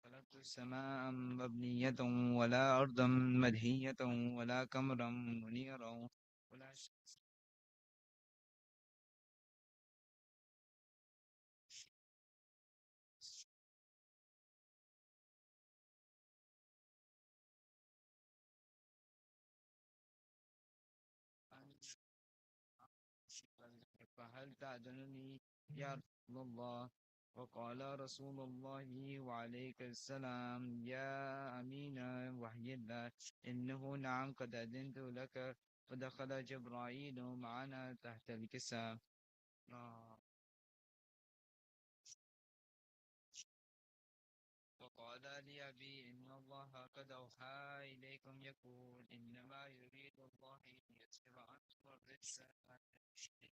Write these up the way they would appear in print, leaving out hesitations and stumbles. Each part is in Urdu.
خلقت السماء مبنية ولا أرضا مدهية ولا قمرا منيرا ولا شمس فهل تعدلني يا رسول الله؟ وقال رسول الله وعليك السلام يا أمين وحي الله إنه نعم قد أذنت لك. فدخل جبرائيل معنا تحت الكساء. وقال لأبي إن الله قد أوحى إليكم يقول إنما يريد الله ليذهب عنكم الرجس أهل البيت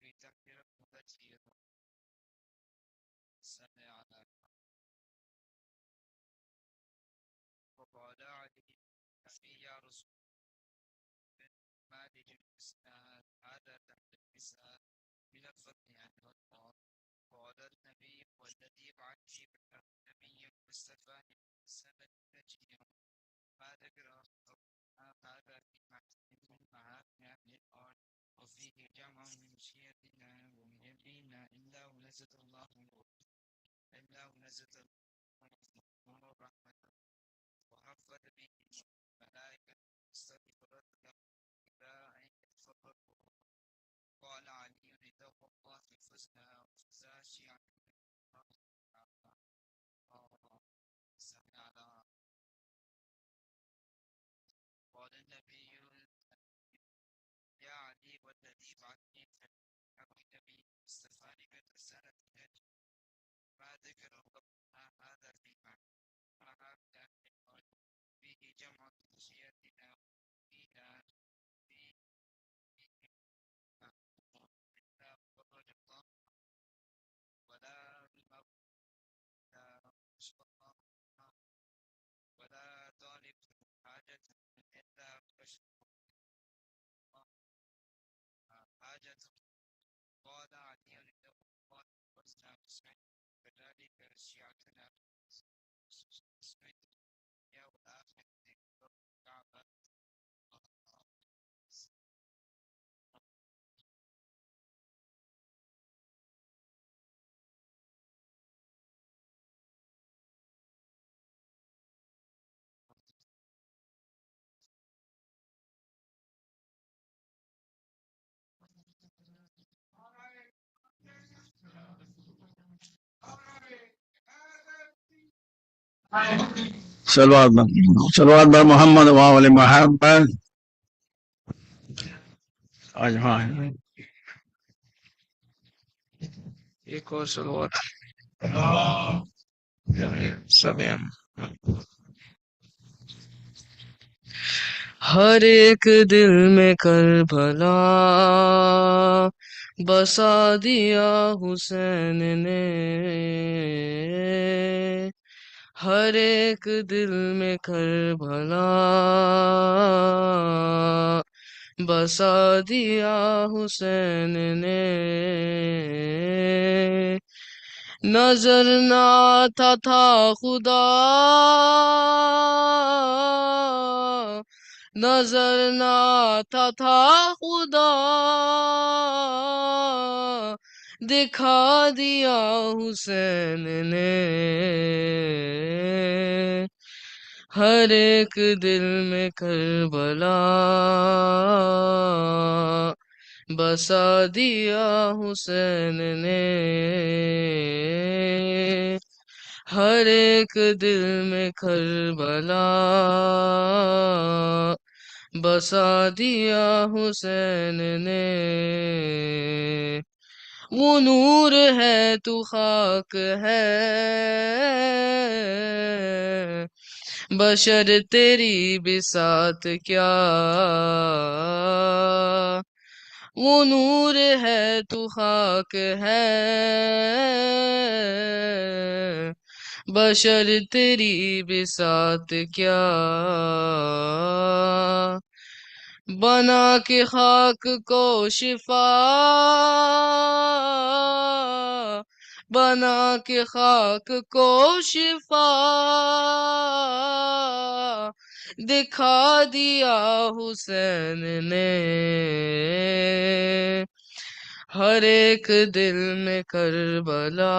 ويطهركم تطهيرا. سمع. وقال علي أبي يا رسول ما للإسلام هذا تحت النساء من الفضل عن الله. قال النبي والذي بعثني بالنبي مصطفى سنة نجيا ما ذكر هذا في من معاني أهل الأرض وفيه جمع من شيعتنا ومن يمينا إلا ونزل الله ورحمة وحفظ به الملائكة استغفرت له إلى أن يتفرقوا. قال علي رضي الله فزنا وفزا شيعا سمعنا. قال النبي يا علي والذي بعثني النبي استفانك سنة ما ذكر ربنا هذا في معنى فيه جمع خشيتنا فينا في فرج الله ولا الموت ولا طالب حاجة إلا بشر حاجة. قال علي رضي الله عنه كذلك شيعتنا اسمه يا والآخر الكعبة. صلوات بر محمد وآل محمد اجمعین. ایک اور صلوات سبین. ہر ایک دل میں کربلا بسا دیا حسین نے. ہر ایک دل میں کربلا بسا دیا حسین نے. نظر نہ آتا تھا خدا نظر نہ آتا تھا خدا دکھا دیا حسین نے. ہر ایک دل میں کربلا بسا دیا حسین نے. ہر ایک دل میں کربلا بسا دیا حسین نے. وہ نور ہے تو خاک ہے بشر تیری بساط کیا. وہ نور ہے تو خاک ہے بشر تیری بساط کیا. بنا کے خاک کو شفا بنا کے خاک کو شفا دکھا دیا حسین نے ہر ایک دل میں کربلا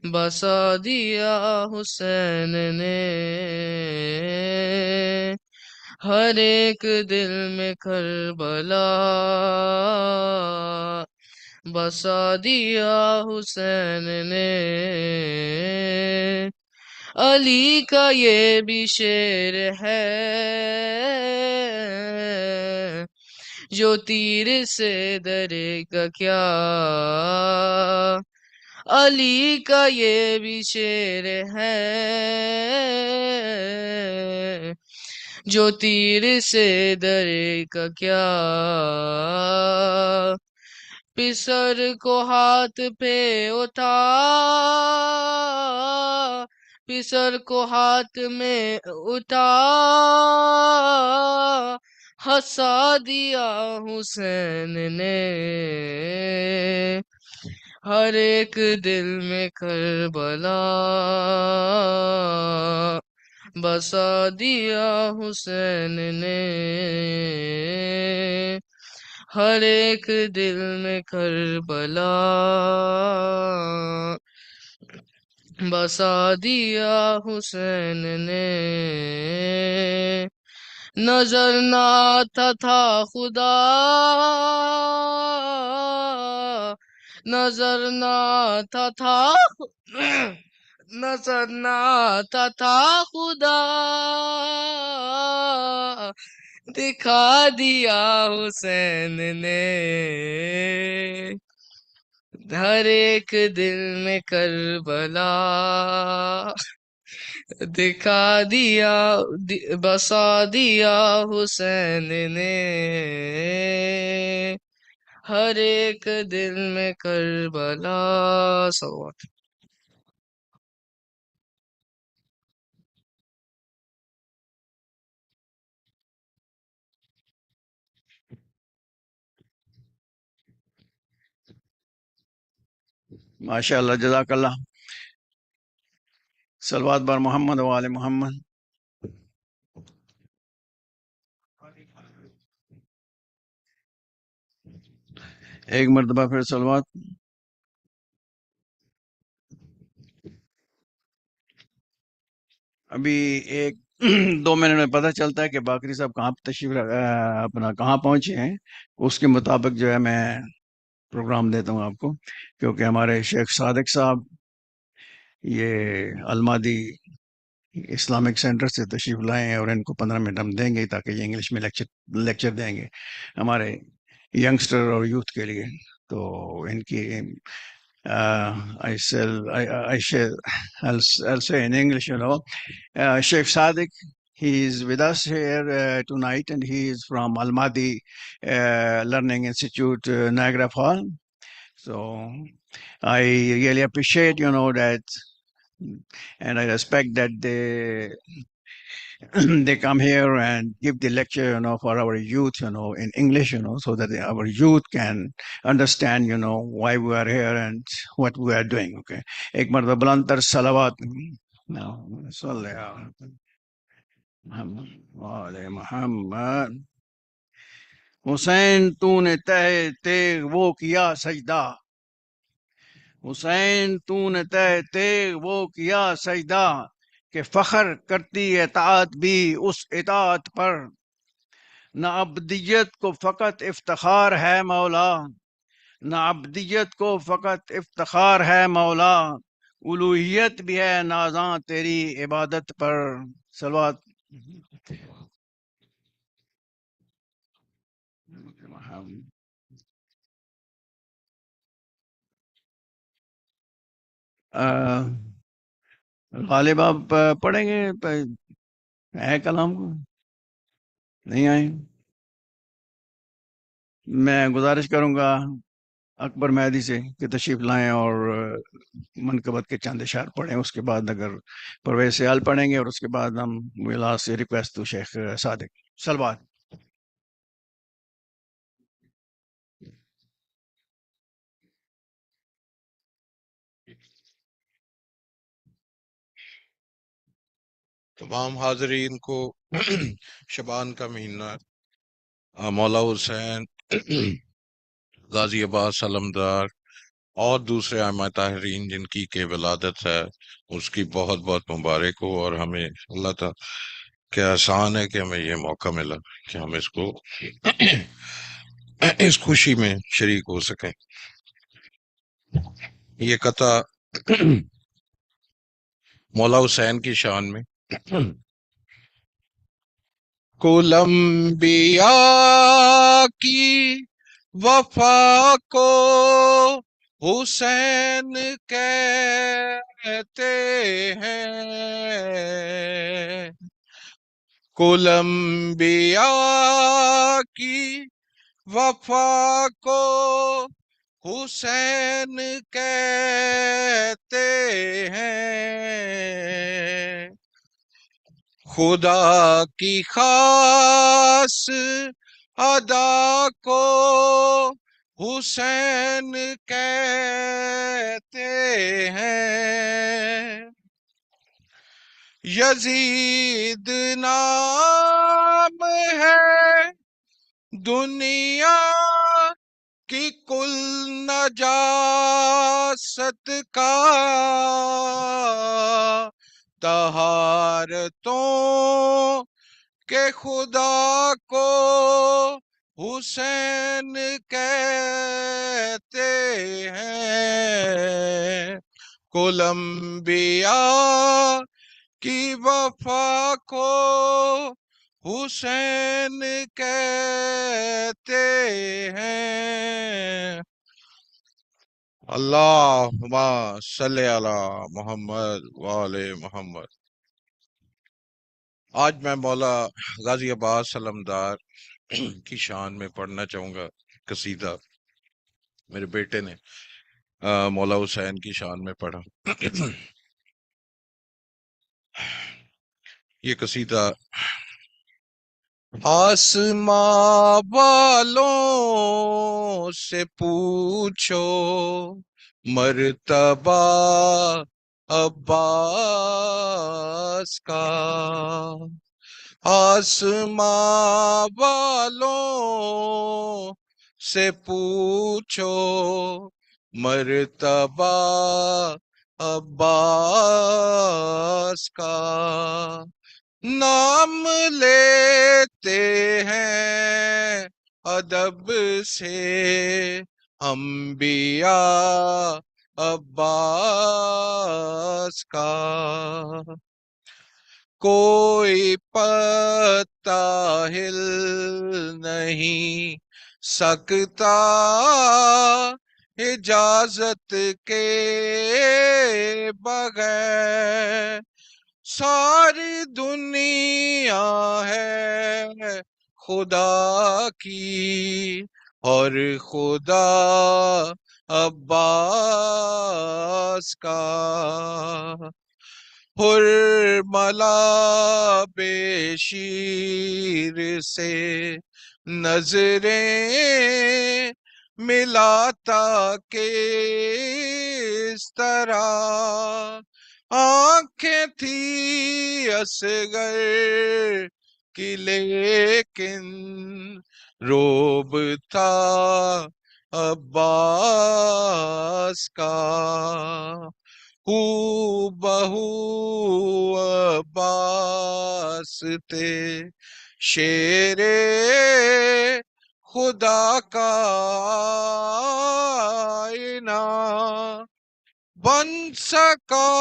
بسا دیا حسین نے ہر ایک دل میں کربلا بسا دیا حسین نے علی کا یہ بھی شعر ہے جو تیر سے ڈرے گا کیا علی کا یہ بھی شعر ہے جو تیر سے ڈرے گا کیا پسر کو ہاتھ پہ اٹھا پسر کو ہاتھ میں اٹھا ہنسا دیا حسین نے ہر ایک دل میں کربلا بسا دیا حسین نے ہر ایک دل میں کربلا بسا دیا حسین نے نظر نہ آتا تھا خدا نظر نہ آتا تھا نظر نہ آتا تھا خدا دکھا دیا حسین نے ہر ایک دل میں کربلا دکھا دیا بسا دیا حسین نے ہر ایک دل میں کربلا صلوات ماشاء اللہ جزاک اللہ صلوات بر محمد و آل محمد ایک مرتبہ پھر صلوات ابھی ایک 2 منٹ میں پتہ چلتا ہے کہ باقری صاحب کہاں تشریف اپنا کہاں پہنچے ہیں اس کے مطابق جو ہے میں پروگرام دیتا ہوں آپ کو کیونکہ ہمارے شیخ صادق صاحب یہ المادی اسلامک سینٹر سے تشریف لائے ہیں اور ان کو 15 منٹ ہم دیں گے تاکہ یہ انگلش میں لیکچر دیں گے ہمارے ینگسٹر اور یوتھ کے لیے تو ان کی I'll say in English, Sheikh Sadiq, he is with us here tonight, and he is from Almadi Learning Institute, Niagara Falls. So I really appreciate, that, and I respect that they come here and give the lecture, for our youth, in English, so that our youth can understand, why we are here and what we are doing. Okay. Ek martaba bulantar salawat. No, salli ala Muhammad wa ala Muhammad. حسین تو نے تہ تیغ وہ کیا سجدہ حسین تو نے تہ تیغ وہ کیا سجدہ کہ فخر کرتی اطاعت بھی اس اطاعت پر نہ عبدیت کو فقط افتخار ہے مولا نہ عبدیت کو فقط افتخار ہے مولا الوہیت بھی ہے نازاں تیری عبادت پر صلوات غالب آپ پڑھیں گے ہے کلام کو نہیں آئے میں گزارش کروں گا اکبر مہدی سے کہ تشریف لائیں اور منقبت کے چند اشعار پڑھیں اس کے بعد اگر پرویز سیال پڑھیں گے اور اس کے بعد ہم ولا سے ریکویسٹ ٹو شیخ صادق صلوات تمام حاضرین کو شبان کا مہینہ مولا حسین غازی عباس علمدار اور دوسرے ائمہ طاہرین جن کی کہ ولادت ہے اس کی بہت بہت مبارک ہو، اور ہمیں اللہ تعالیٰ کے احسان ہے کہ ہمیں یہ موقع ملا کہ ہم اس کو اس خوشی میں شریک ہو سکیں۔ یہ قطع مولا حسین کی شان میں کل انبیاء کی وفا کو حسین کہتے ہیں، کل انبیاء کی وفا کو حسین کہتے ہیں، خدا کی خاص ادا کو حسین کہتے ہیں، یزید نام ہے دنیا کی کل نجاست کا، طہارتوں کہ خدا کو حسین کہتے ہیں، کل انبیاء کی وفا کو حسین کہتے ہیں۔ اللہم صلی علی محمد وآل محمد۔ آج میں مولا غازی عباس علمدار کی شان میں پڑھنا چاہوں گا قصیدہ۔ میرے بیٹے نے مولا حسین کی شان میں پڑھا۔ یہ قصیدہ آسماں والوں سے پوچھو مرتبہ عباس کا، آسماں والوں سے پوچھو مرتبہ عباس کا، نام لیتے ہیں ادب سے انبیاء عباس کا، کوئی پتہ ہل نہیں سکتا اجازت کے بغیر، ساری دنیا ہے خدا کی اور خدا عباس کا، حرملہ بے شیر سے نظریں ملاتا کس طرح، آنکھیں تھی اصغر کی لیکن روب تھا عباس کا، بہو عباس تھے شیر خدا کا آئینہ، بن سکا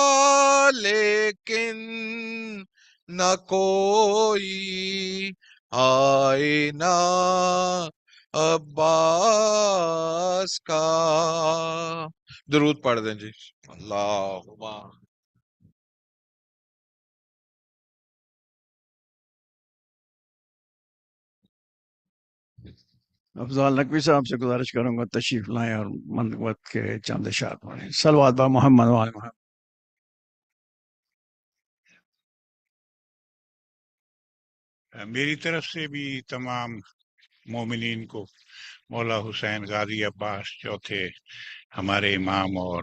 لیکن نہ کوئی آئینہ عباس کا۔ درود پڑھ دیں جی۔ اللہم افضال نقوی صاحب سے گزارش کروں گا تشریف لائیں اور منقبت کے چند اشعار پڑھیں۔ صلوات با محمد وآل محمد۔ میری طرف سے بھی تمام مومنین کو مولا حسین غازی عباس چوتھے ہمارے امام اور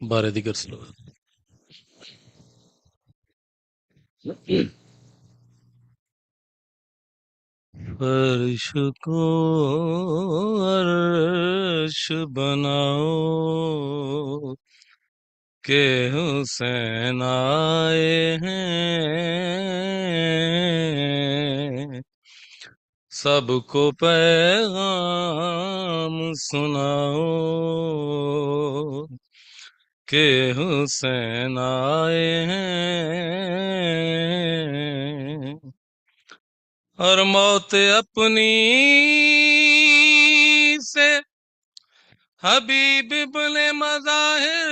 بارے دیگر سلو فرش کو عرش بناؤ کہ حسین آئے ہیں سب کو پیغام سناؤ کہ حسین آئے ہیں اور موت اپنی سے حبیب ابن مظاہر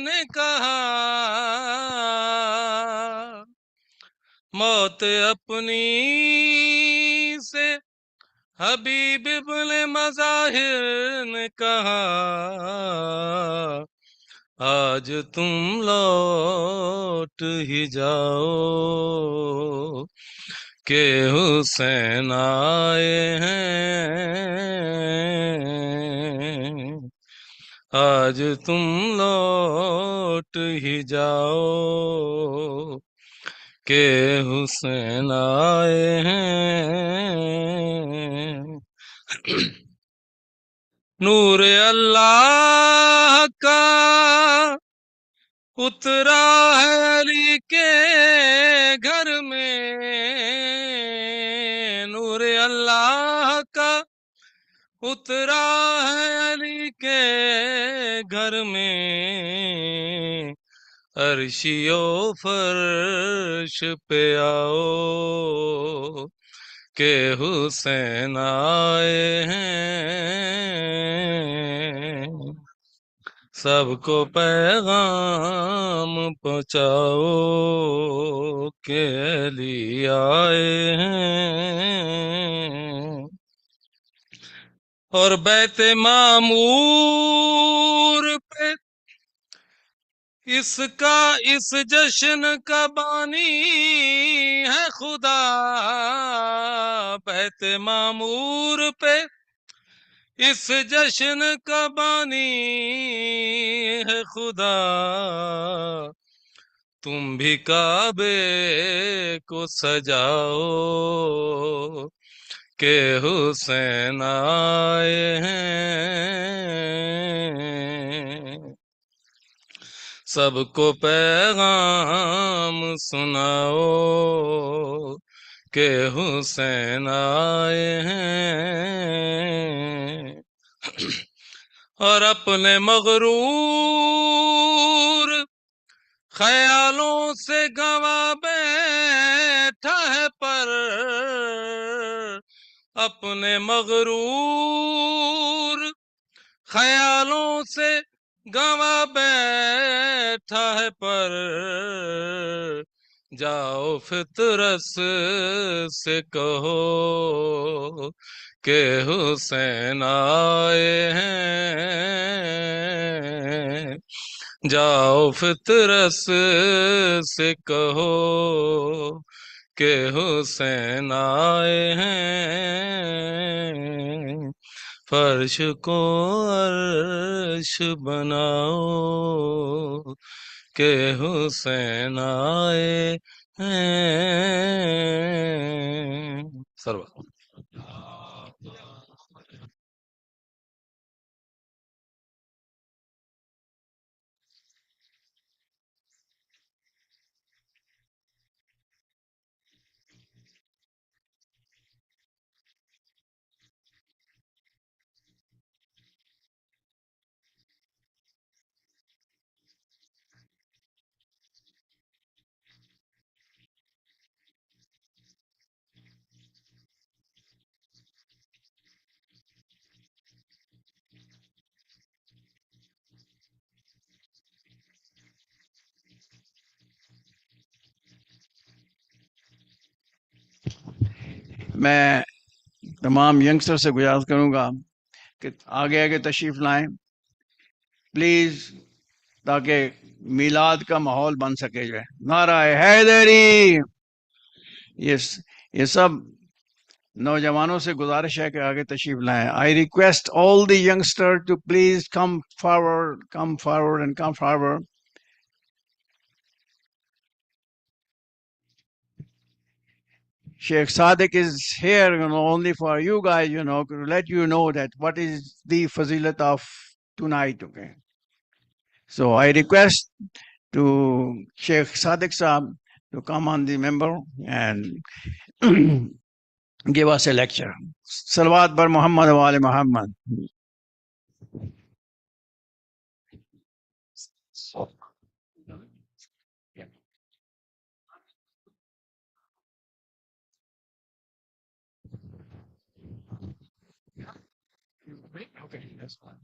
نے کہا موت اپنی سے حبیب ابن مظاہر نے کہا آج تم لوٹ ہی جاؤ کہ حسین آئے ہیں آج تم لوٹ ہی جاؤ کہ حسین آئے ہیں نور اللہ کا اترا ہے علی کے گھر میں نور اللہ کا اترا ہے علی کے گھر میں عرشیو فرش پہ آؤ کہ حسین آئے ہیں سب کو پیغام پہنچاؤ کے لیے آئے ہیں، اور بیت معمور پہ اس جشن کا بانی ہے خدا، بیت معمور پہ اس جشن کا بانی ہے خدا، تم بھی کعبے کو سجاؤ کہ حسین آئے ہیں، سب کو پیغام سناؤ کہ حسین آئے ہیں، اور اپنے مغرور خیالوں سے گوا بیٹھا ہے پر، اپنے مغرور خیالوں سے گوا بیٹھا ہے پر، جاؤ فطرت سے کہو کہ حسین آئے ہیں، جاؤ فطرت سے کہو کہ حسین آئے ہیں، فرش کو عرش بناؤ کہ حسین آئے ہیں، سرور میں تمام ینگسٹر سے گزارش کروں گا کہ آگے آگے تشریف لائیں پلیز، تاکہ میلاد کا ماحول بن سکے جو ہے. نعرہ حیدری. یہ سب نوجوانوں سے گزارش ہے کہ آگے تشریف لائیں. I request all the youngster to please come forward and come forward. Sheikh Sadiq is here, only for you guys, to let you know that what is the fazilat of tonight, okay? So I request to Sheikh Sadiq Saab to come on the member and give us a lecture. Salawat bar Muhammad wa ali Muhammad. Okay, that's fine.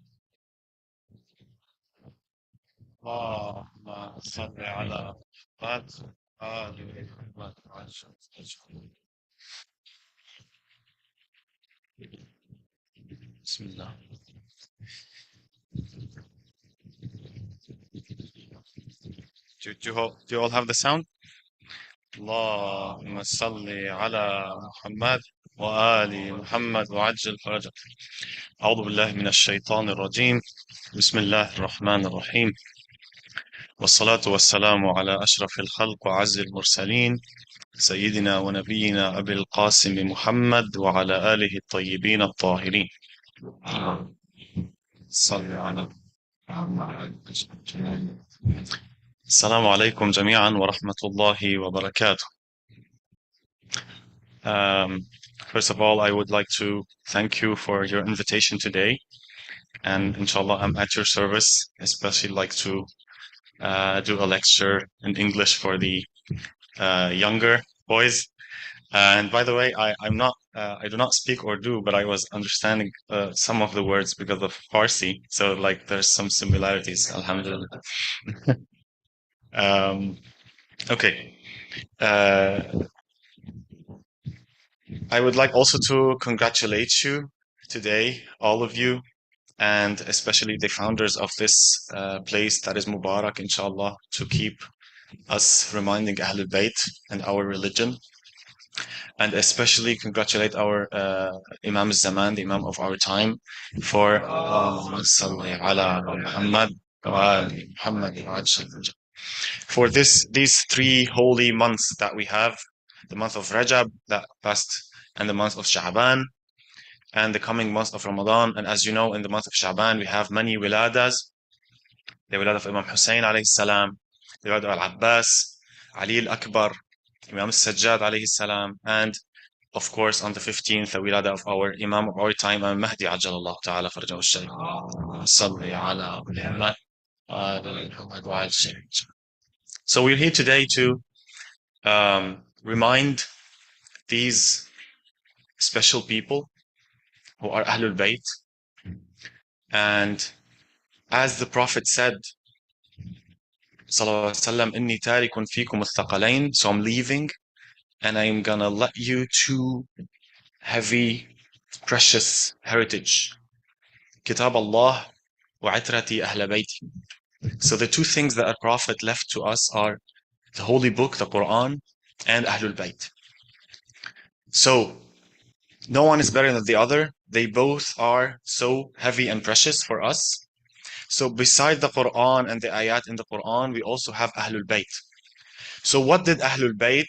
اللهم صل على محمد وآل محمد. بسم الله. Do you all have the sound? اللهم صل على محمد وآل محمد وعجل فرجك. أعوذ بالله من الشيطان الرجيم. بسم الله الرحمن الرحيم، والصلاة والسلام على أشرف الخلق وعز المرسلين سيدنا ونبينا أبي القاسم محمد وعلى آله الطيبين الطاهرين. صل على السلام عليكم جميعا ورحمة الله وبركاته. First of all, I would like to thank you for your invitation today, and inshallah I'm at your service. Especially like to do a lecture in English for the younger boys. And by the way, I do not speak Urdu, but I was understanding some of the words because of Farsi. So like there's some similarities, alhamdulillah. Um, okay. Uh, I would like also to congratulate you today, all of you, and especially the founders of this place that is Mubarak, inshallah, to keep us reminding Ahlul Bayt and our religion. And especially congratulate our Imam Zaman, the Imam of our time, for for these 3 holy months that we have, the month of Rajab that passed, and the month of Sha'ban, and the coming month of Ramadan. And as you know, in the month of Sha'ban, we have many wiladas, the wilad of Imam Hussain alayhi salam, the wilad of Al-Abbas, Ali al-Akbar, Imam al-Sajjad alayhi salam, and of course, on the 15th, the wilada of our Imam of our time, Imam Mahdi Ajalallah Ta'ala Farjahu al-Sharif. Salli ala Muhammad wa ala Muhammad wa ala Sayyidina. So we're here today to remind these special people who are Ahlul Bayt. And as the Prophet said, Sallallahu Alaihi Wasallam, Inni tarikun fikum al-thaqalain, so I'm leaving and I'm gonna let you 2 heavy, precious heritage. Kitab Allah wa itrati ahl bayti. So the 2 things that our Prophet left to us are the Holy Book, the Quran, and Ahlul Bayt. So no one is better than the other. They both are so heavy and precious for us. So beside the Quran and the ayat in the Quran, we also have Ahlul Bayt. So what did Ahlul Bayt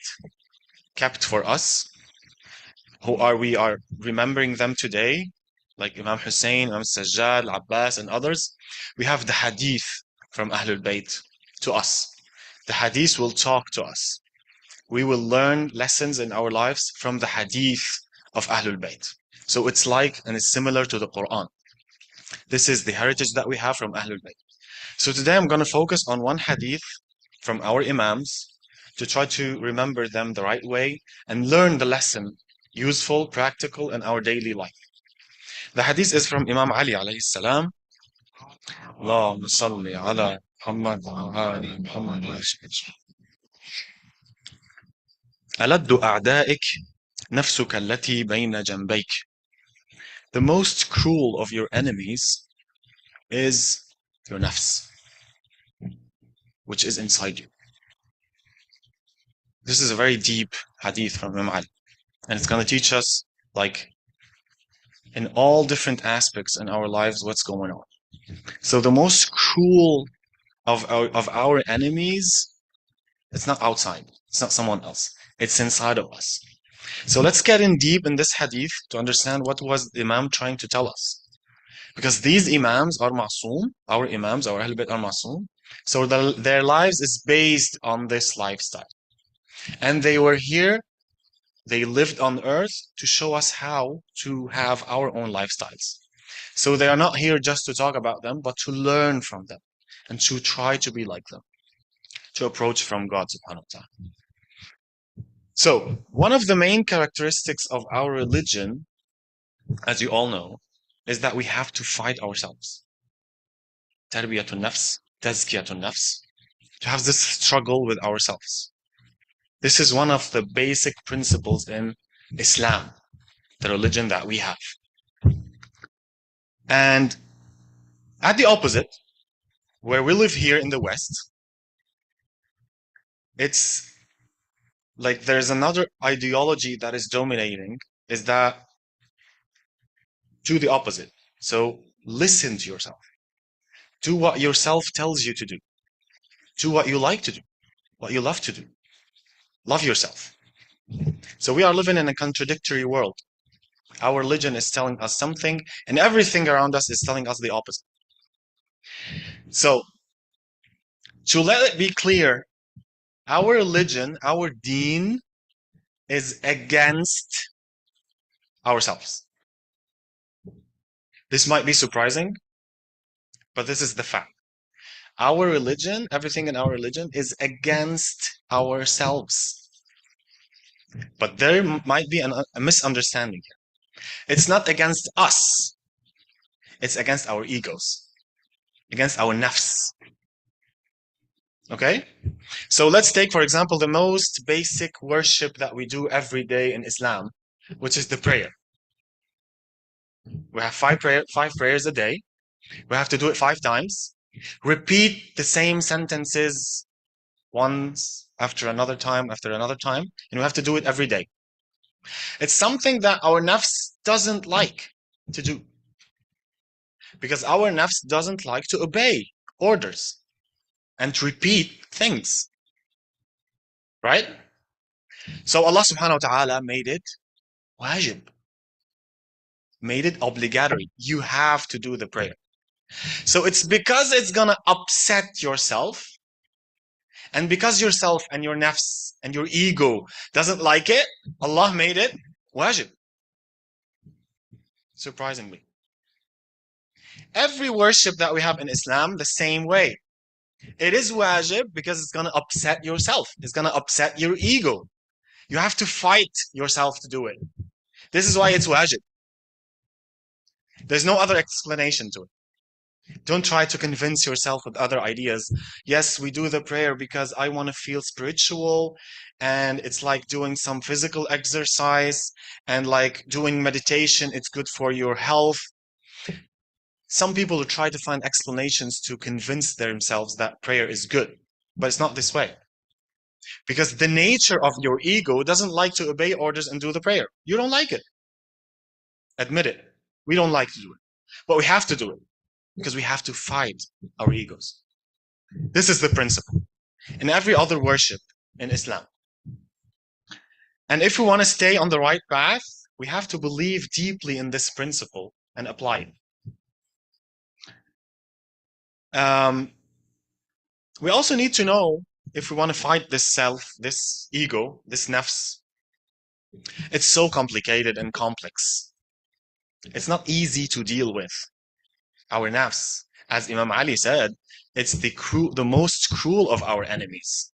kept for us? We are remembering them today, like Imam Hussain, Imam Sajjad, Abbas, and others. We have the hadith from Ahlul Bayt to us. The hadith will talk to us. We will learn lessons in our lives from the hadith of Ahlul Bayt. So it's like, and it's similar to the Quran. This is the heritage that we have from Ahlul Bayt. So today I'm going to focus on one hadith from our Imams to try to remember them the right way and learn the lesson, useful, practical in our daily life. The hadith is from Imam Ali alayhi salam. Allahumma salli ala Muhammad wa ali Muhammad wa ألد أعدائك نفسك التي بين جنبيك. The most cruel of your enemies is your nafs, which is inside you. This is a very deep hadith from Imam Ali, and it's going to teach us, like, in all different aspects in our lives, what's going on. So the most cruel of our enemies, it's not outside, it's not someone else, it's inside of us. So let's get in deep in this hadith to understand what was the Imam trying to tell us. Because these Imams are ma'soom, our Imams, our Ahlul Bayt are ma'soom. So their lives is based on this lifestyle. And they were here, they lived on earth to show us how to have our own lifestyles. So they are not here just to talk about them, but to learn from them and to try to be like them, to approach from God subhanahu wa ta'ala. So one of the main characteristics of our religion, as you all know, is that we have to fight ourselves. Tarbiyatun nafs, tazkiyatun nafs, to have this struggle with ourselves. This is one of the basic principles in Islam, the religion that we have. And at the opposite, where we live here in the West, it's like there's another ideology that is dominating, is that do the opposite. So listen to yourself. Do what yourself tells you to do. Do what you like to do, what you love to do. Love yourself. So we are living in a contradictory world. Our religion is telling us something, and everything around us is telling us the opposite. So, to let it be clear, our religion, our deen, is against ourselves. This might be surprising, but this is the fact. Our religion, everything in our religion, is against ourselves. But there might be a misunderstanding here. It's not against us. It's against our egos, against our nafs. Okay? So let's take, for example, the most basic worship that we do every day in Islam, which is the prayer. We have five prayers a day. We have to do it 5 times. Repeat the same sentences once after another time, and we have to do it every day. It's something that our nafs doesn't like to do, because our nafs doesn't like to obey orders and to repeat things, right? So Allah subhanahu wa ta'ala made it wajib, made it obligatory. You have to do the prayer. So it's because it's gonna upset yourself, and because yourself and your nafs and your ego doesn't like it, Allah made it wajib. Surprisingly. Every worship that we have in Islam, the same way. It is wajib because it's gonna upset yourself. It's gonna upset your ego. You have to fight yourself to do it. This is why it's wajib. There's no other explanation to it. Don't try to convince yourself with other ideas. Yes, we do the prayer because I want to feel spiritual, and it's like doing some physical exercise, and like doing meditation, it's good for your health. Some people try to find explanations to convince themselves that prayer is good, but it's not this way. Because the nature of your ego doesn't like to obey orders and do the prayer. You don't like it. Admit it. We don't like to do it. But we have to do it because we have to fight our egos. This is the principle in every other worship in Islam. And if we want to stay on the right path, we have to believe deeply in this principle and apply it. We also need to know, if we want to fight this self, this ego, this nafs, it's so complicated and complex. It's not easy to deal with. Our nafs, as Imam Ali said, it's the most cruel of our enemies.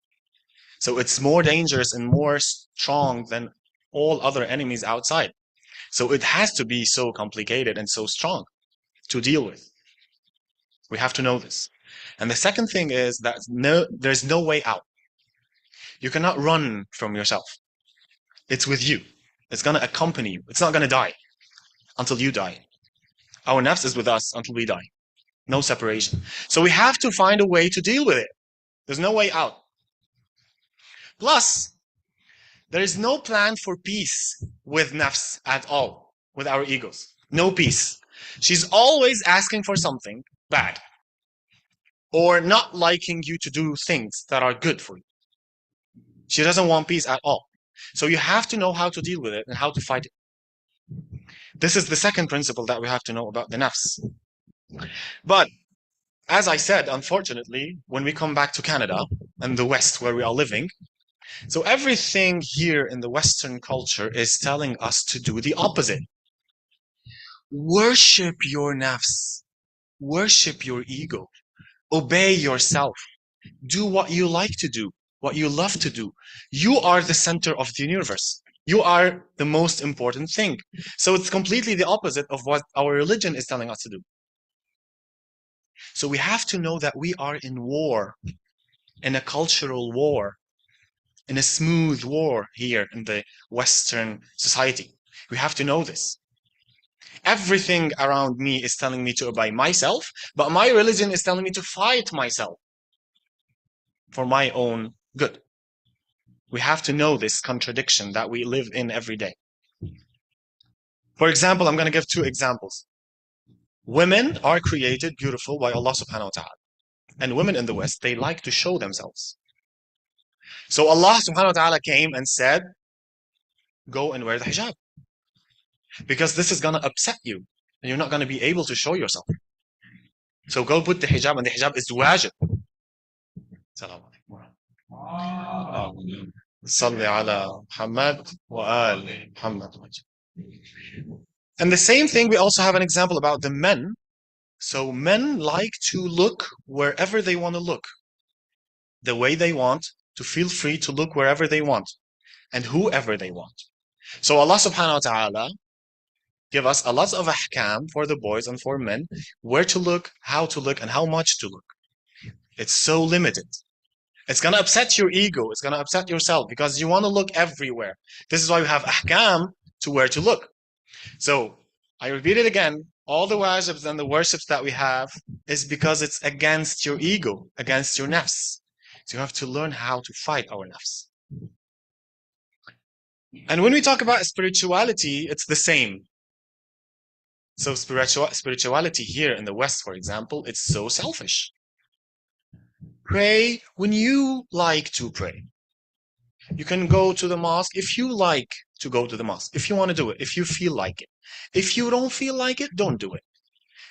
So it's more dangerous and more strong than all other enemies outside. So it has to be so complicated and so strong to deal with. We have to know this. And the second thing is that there's no way out. You cannot run from yourself. It's with you. It's going to accompany you. It's not going to die until you die. Our nafs is with us until we die. No separation. So we have to find a way to deal with it. There's no way out. Plus, there is no plan for peace with nafs at all, with our egos. No peace. She's always asking for something bad, or not liking you to do things that are good for you. She doesn't want peace at all. So you have to know how to deal with it and how to fight it. This is the second principle that we have to know about the nafs. But as I said, unfortunately, when we come back to Canada and the West where we are living, so everything here in the Western culture is telling us to do the opposite. Worship your nafs. Worship your ego. Obey yourself. Do what you like to do, what you love to do. You are the center of the universe. You are the most important thing. So it's completely the opposite of what our religion is telling us to do. So we have to know that we are in war, in a cultural war, in a smooth war here in the Western society. We have to know this. Everything around me is telling me to obey myself, but my religion is telling me to fight myself for my own good. We have to know this contradiction that we live in every day. For example, I'm going to give 2 examples. Women are created beautiful by Allah subhanahu wa ta'ala. And women in the West, they like to show themselves. So Allah subhanahu wa ta'ala came and said, go and wear the hijab. Because this is going to upset you. And you're not going to be able to show yourself. So go put the hijab, and the hijab is wajib. Salaam alaikum. Salli ala Muhammad wa ali Muhammad. And the same thing, we also have an example about the men. So men like to look wherever they want to look, the way they want, to feel free to look wherever they want. and whoever they want. So Allah subhanahu wa ta'ala give us a lot of ahkam for the boys and for men, where to look, how to look, and how much to look. It's so limited. It's going to upset your ego. It's going to upset yourself because you want to look everywhere. This is why we have ahkam to where to look. So I repeat it again. All the wajips and the worships that we have is because it's against your ego, against your nafs. So you have to learn how to fight our nafs. And when we talk about spirituality, it's the same. So spirituality here in the West, for example, it's so selfish. Pray when you like to pray. You can go to the mosque if you like to go to the mosque, if you want to do it, if you feel like it. If you don't feel like it, don't do it.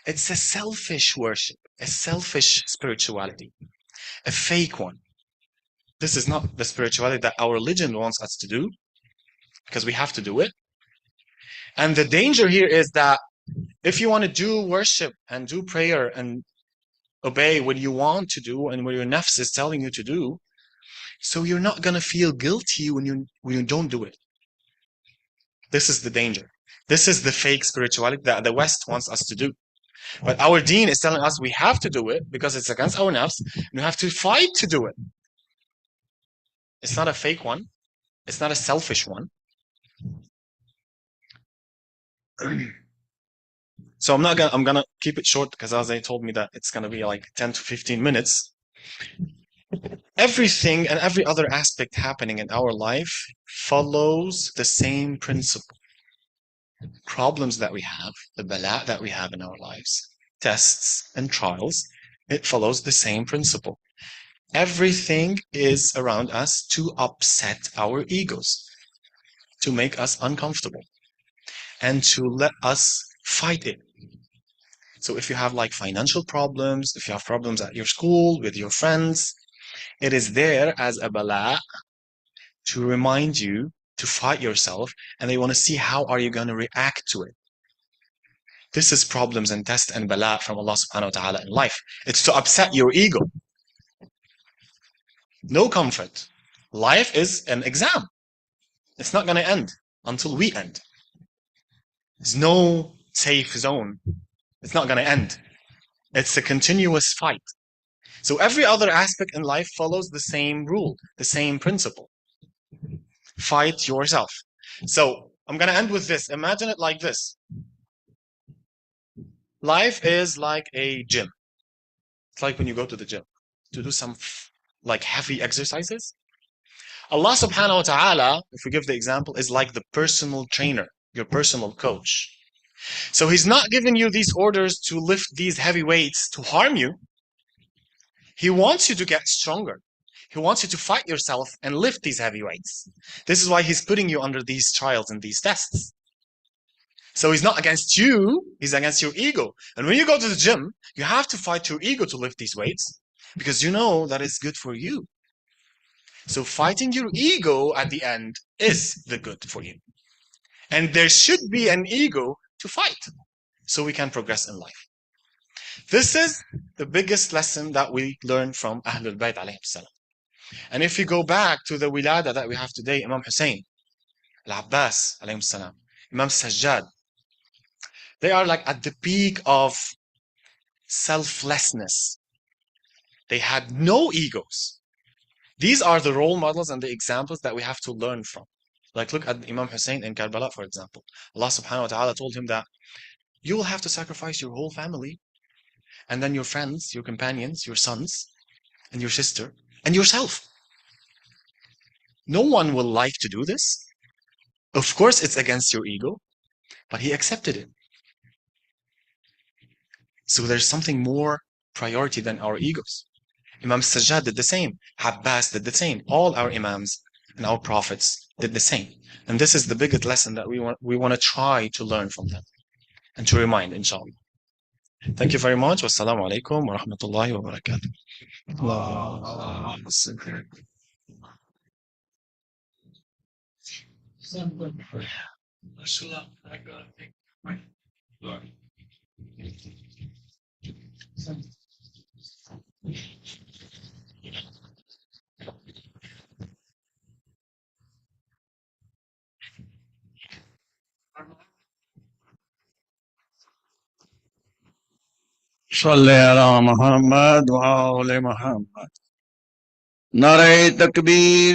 It's a selfish worship, a selfish spirituality, a fake one. This is not the spirituality that our religion wants us to do, because we have to do it. And the danger here is that if you want to do worship and do prayer and obey what you want to do and what your nafs is telling you to do, so you're not going to feel guilty when you don't do it. This is the danger. This is the fake spirituality that the West wants us to do. But our deen is telling us we have to do it because it's against our nafs, and we have to fight to do it. It's not a fake one. It's not a selfish one. So I'm gonna keep it short because Azay told me that it's gonna be like 10 to 15 minutes. Everything and every other aspect happening in our life follows the same principle. Problems that we have, the bala that we have in our lives, tests and trials, it follows the same principle. Everything is around us to upset our egos, to make us uncomfortable, and to let us fight it. So if you have like financial problems, if you have problems at your school, with your friends, it is there as a bala to remind you to fight yourself, and they want to see how are you going to react to it. This is problems and test and bala from Allah subhanahu wa ta'ala in life. It's to upset your ego. No comfort. Life is an exam. It's not going to end until we end. There's no safe zone. It's not going to end. It's a continuous fight. So every other aspect in life follows the same rule, the same principle. Fight yourself. So I'm going to end with this. Imagine it like this. Life is like a gym. It's like when you go to the gym to do some like heavy exercises. Allah subhanahu wa ta'ala, if we give the example, is like the personal trainer, your personal coach. So he's not giving you these orders to lift these heavy weights to harm you. He wants you to get stronger. He wants you to fight yourself and lift these heavy weights. This is why he's putting you under these trials and these tests. So he's not against you, he's against your ego. And when you go to the gym, you have to fight your ego to lift these weights because you know that it's good for you. So fighting your ego at the end is the good for you. And there should be an ego to fight so we can progress in life. This is the biggest lesson that we learn from Ahlul Bayt alayhi salam. And if you go back to the Wiladat that we have today, Imam Hussain, Al-Abbas alayhi salam, Imam Sajjad, they are like at the peak of selflessness. They had no egos. These are the role models and the examples that we have to learn from. Like look at Imam Hussain in Karbala, for example. Allah subhanahu wa ta'ala told him that you will have to sacrifice your whole family, and then your friends, your companions, your sons, and your sister, and yourself. No one will like to do this. Of course, it's against your ego, but he accepted it. So there's something more priority than our egos. Imam Sajjad did the same. Abbas did the same. All our imams and our prophets did the same. And this is the biggest lesson that we want to try to learn from them and to remind, inshallah. Thank you very much. Wassalamu alaikum wa rahmatullahi wa barakatuh. صلی علی محمد وآل محمد. نعرہ تکبیر،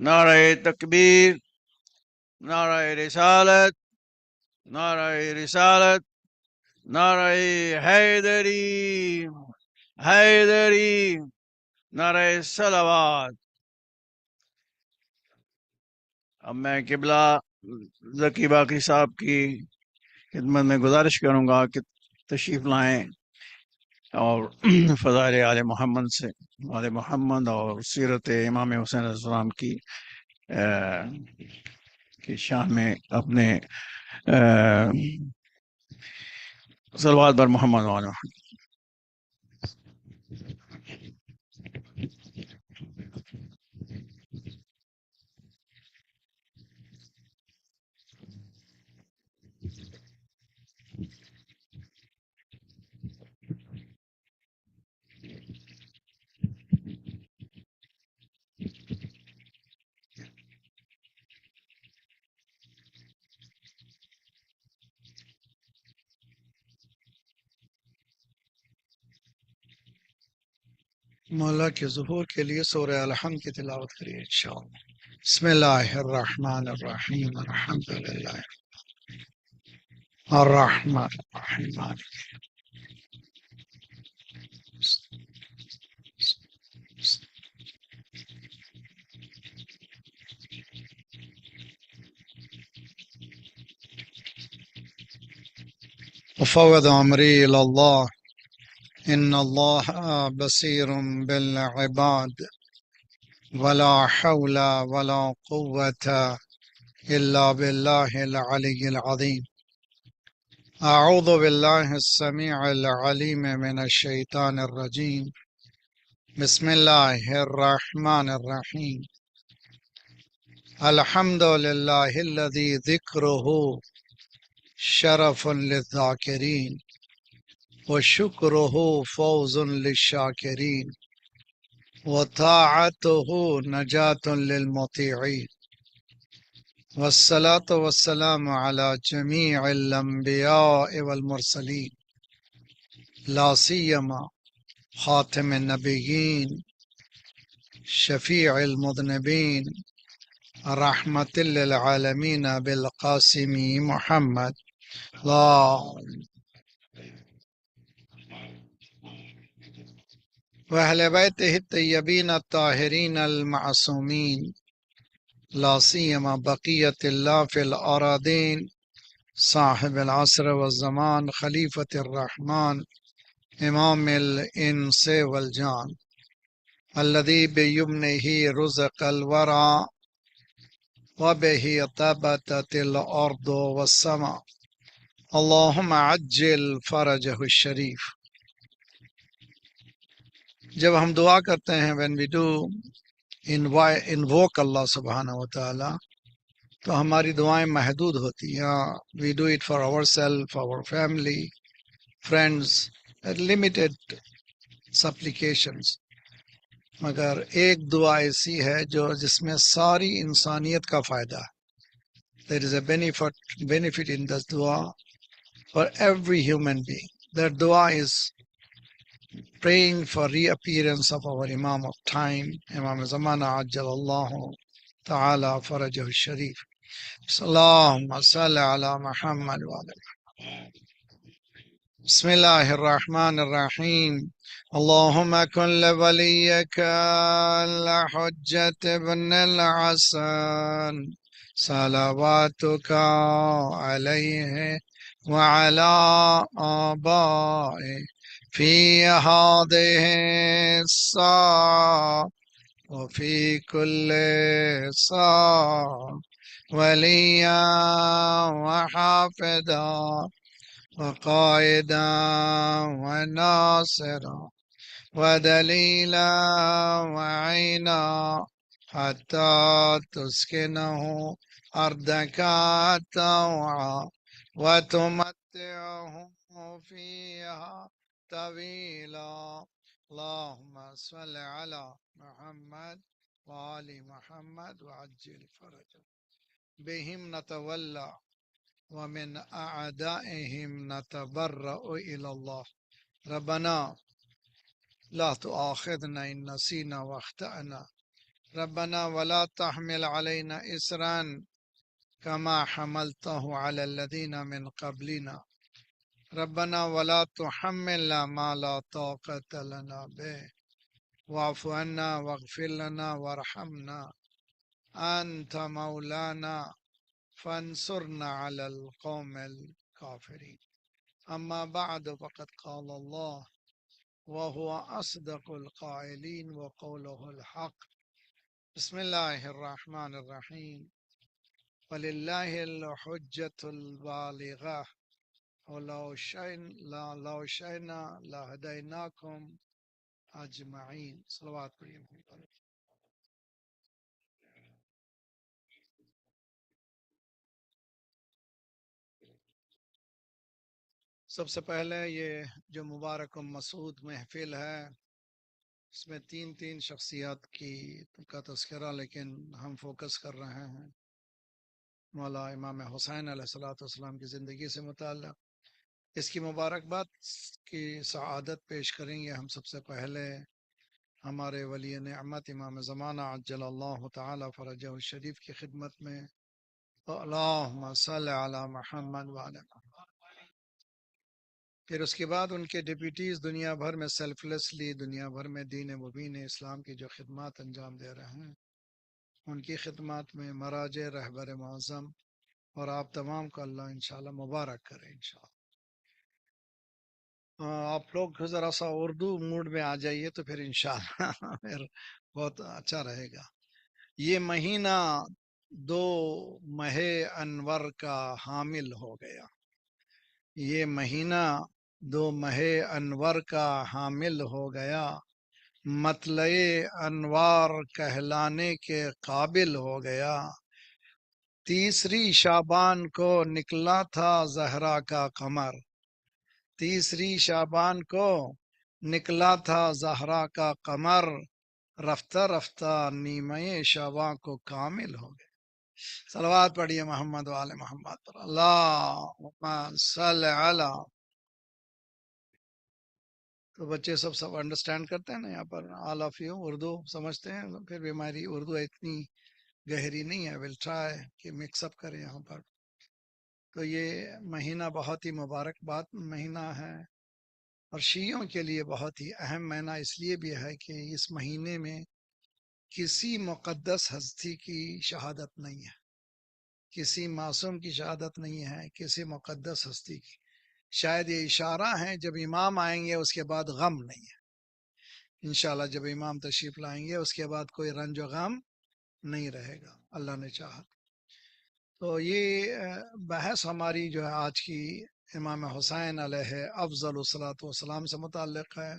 نعرہ تکبیر، نعرہ رسالت، نعرہ رسالت، نعرہ حیدری، حیدری، نعرہ صلوات. اب میں قبلہ ذکی باقری صاحب کی خدمت میں گزارش کروں گا کہ تشریف لائیں اور فضائل آل محمد سے، آل محمد اور سیرت امام حسین علیہ السلام کی شان میں اپنے صلوات بر محمد وعلی محمد. مولا کے ظہور کے لیے سورہ الحمد کی تلاوت کریے انشاءاللہ. بسم اللہ الرحمن الرحیم الحمد للہ الرحمن الرحیم. وفوض امری الی اللہ ان اللہ بصیر بالعباد ولا حول ولا قوة الا باللہ العلی العظیم. اعوذ باللہ السمیع العلیم من الشیطان الرجیم. بسم اللہ الرحمن الرحیم. الحمد للہ الذی ذکرہ شرف للذاکرین وشکرہ فوز للشاکرین وطاعتہ نجاة للمطیعین. والصلاة والسلام علی جمیع الانبیاء والمرسلین لا سیما خاتم النبیین شفیع المذنبین رحمت للعالمین بالقاسم محمد لا وأهل بيته الطيبين الطاهرين المعصومين لا سيما بقية الله في الأراضين صاحب العصر والزمان خليفة الرحمن إمام الإنس والجان الذي بيمنه رزق الورى وبه طبتت الأرض والسماء اللهم عجل فرجه الشريف. جب ہم دعا کرتے ہیں when we do invoke اللہ سبحانہ و تعالی تو ہماری دعائیں محدود ہوتی ہیں. we do it for ourselves, for our family, friends, limited supplications. مگر ایک دعا ایسی ہے جس میں ساری انسانیت کا فائدہ ہے. there is a benefit in this dua for every human being. That dua is praying for reappearance of our Imam of time, Imam Zamana Ajjalallahu Ta'ala Farajahu Sharif. Allahumma salli ala Muhammad wa ala. Bismillahir Rahmanir Rahim. Allahumma kun li waliyaka al-Hujjat ibn al-Hasan salawatuka alayhi wa ala abai في هذه الساعة وفي كل ساعة وليا وحافظا وقائدا وناصرا ودليلا وعينا حتى تسكنه أرضك طوعا وتمتعه فيها طويلا. اللهم صل على محمد وآل محمد وعجل فرجه. بهم نتولى ومن أعدائهم نتبرأ إلى الله ربنا لا تؤاخذنا إن نسينا واخطأنا ربنا ولا تحمل علينا إسرا كما حملته على الذين من قبلنا ربنا ولا تحملنا ما لا طاقة لنا به واعف عنا واغفر لنا وارحمنا أنت مولانا فانصرنا على القوم الكافرين أما بعد فقد قال الله وهو أصدق القائلين وقوله الحق بسم الله الرحمن الرحيم ولله الحجة البالغة ولو شئنا لهديناكم أجمعين صلوات پڑھیے سب سے پہلے یہ جو مبارک و مسعود محفل ہے اس میں تین شخصیات کا تذکرہ لیکن ہم فوکس کر رہے ہیں مولا امام حسین علیہ الصلوۃ والسلام کی زندگی سے متعلق اس کی مبارکباد کی سعادت پیش کریں گے ہم سب سے پہلے ہمارے ولی نعمت امام زمانہ عجل اللہ تعالی فرجہ الشریف کی خدمت میں اللہم صلی علی محمد وعلی محمد پھر اس کے بعد ان کے ڈپیٹیز دنیا بھر میں سیلف لیسلی دنیا بھر میں دین مبین اسلام کی جو خدمات انجام دے رہے ہیں ان کی خدمات میں مراجع رہبر معظم اور آپ تمام کو اللہ انشاءاللہ مبارک کرے انشاءاللہ آپ لوگ ذرا سا اردو موڈ میں آ جائیے تو پھر انشاءاللہ پھر بہت اچھا رہے گا یہ مہینہ دو ماہ انور کا حامل ہو گیا یہ مہینہ دو ماہ انور کا حامل ہو گیا مطلع انوار کہلانے کے قابل ہو گیا تیسری شعبان کو نکلا تھا زہرا کا قمر تیسری شعبان کو نکلا تھا زہرا کا قمر رفتہ رفتہ نیمہ شعبان کو کامل ہو گئے صلوات پڑھیے محمد وآل محمد پر اللہم صلی علی تو بچے سب انڈرسٹینڈ کرتے ہیں نا یہاں پر آل آف یو اردو سمجھتے ہیں پھر بھی ہماری اردو اتنی گہری نہیں ہے ول ٹرائی کہ مکس اپ کریں یہاں پر تو یہ مہینہ بہت ہی مبارک بات مہینہ ہے اور شیعوں کے لیے بہت ہی اہم مہینہ اس لیے بھی ہے کہ اس مہینے میں کسی مقدس ہستی کی شہادت نہیں ہے کسی معصوم کی شہادت نہیں ہے کسی مقدس ہستی کی شاید یہ اشارہ ہے جب امام آئیں گے اس کے بعد غم نہیں ہے انشاءاللہ جب امام تشریف لائیں گے اس کے بعد کوئی رنج و غم نہیں رہے گا اللہ نے چاہا تو یہ بحث ہماری جو ہے آج کی امام حسین علیہ افضل الصلاۃ والسلام سے متعلق ہے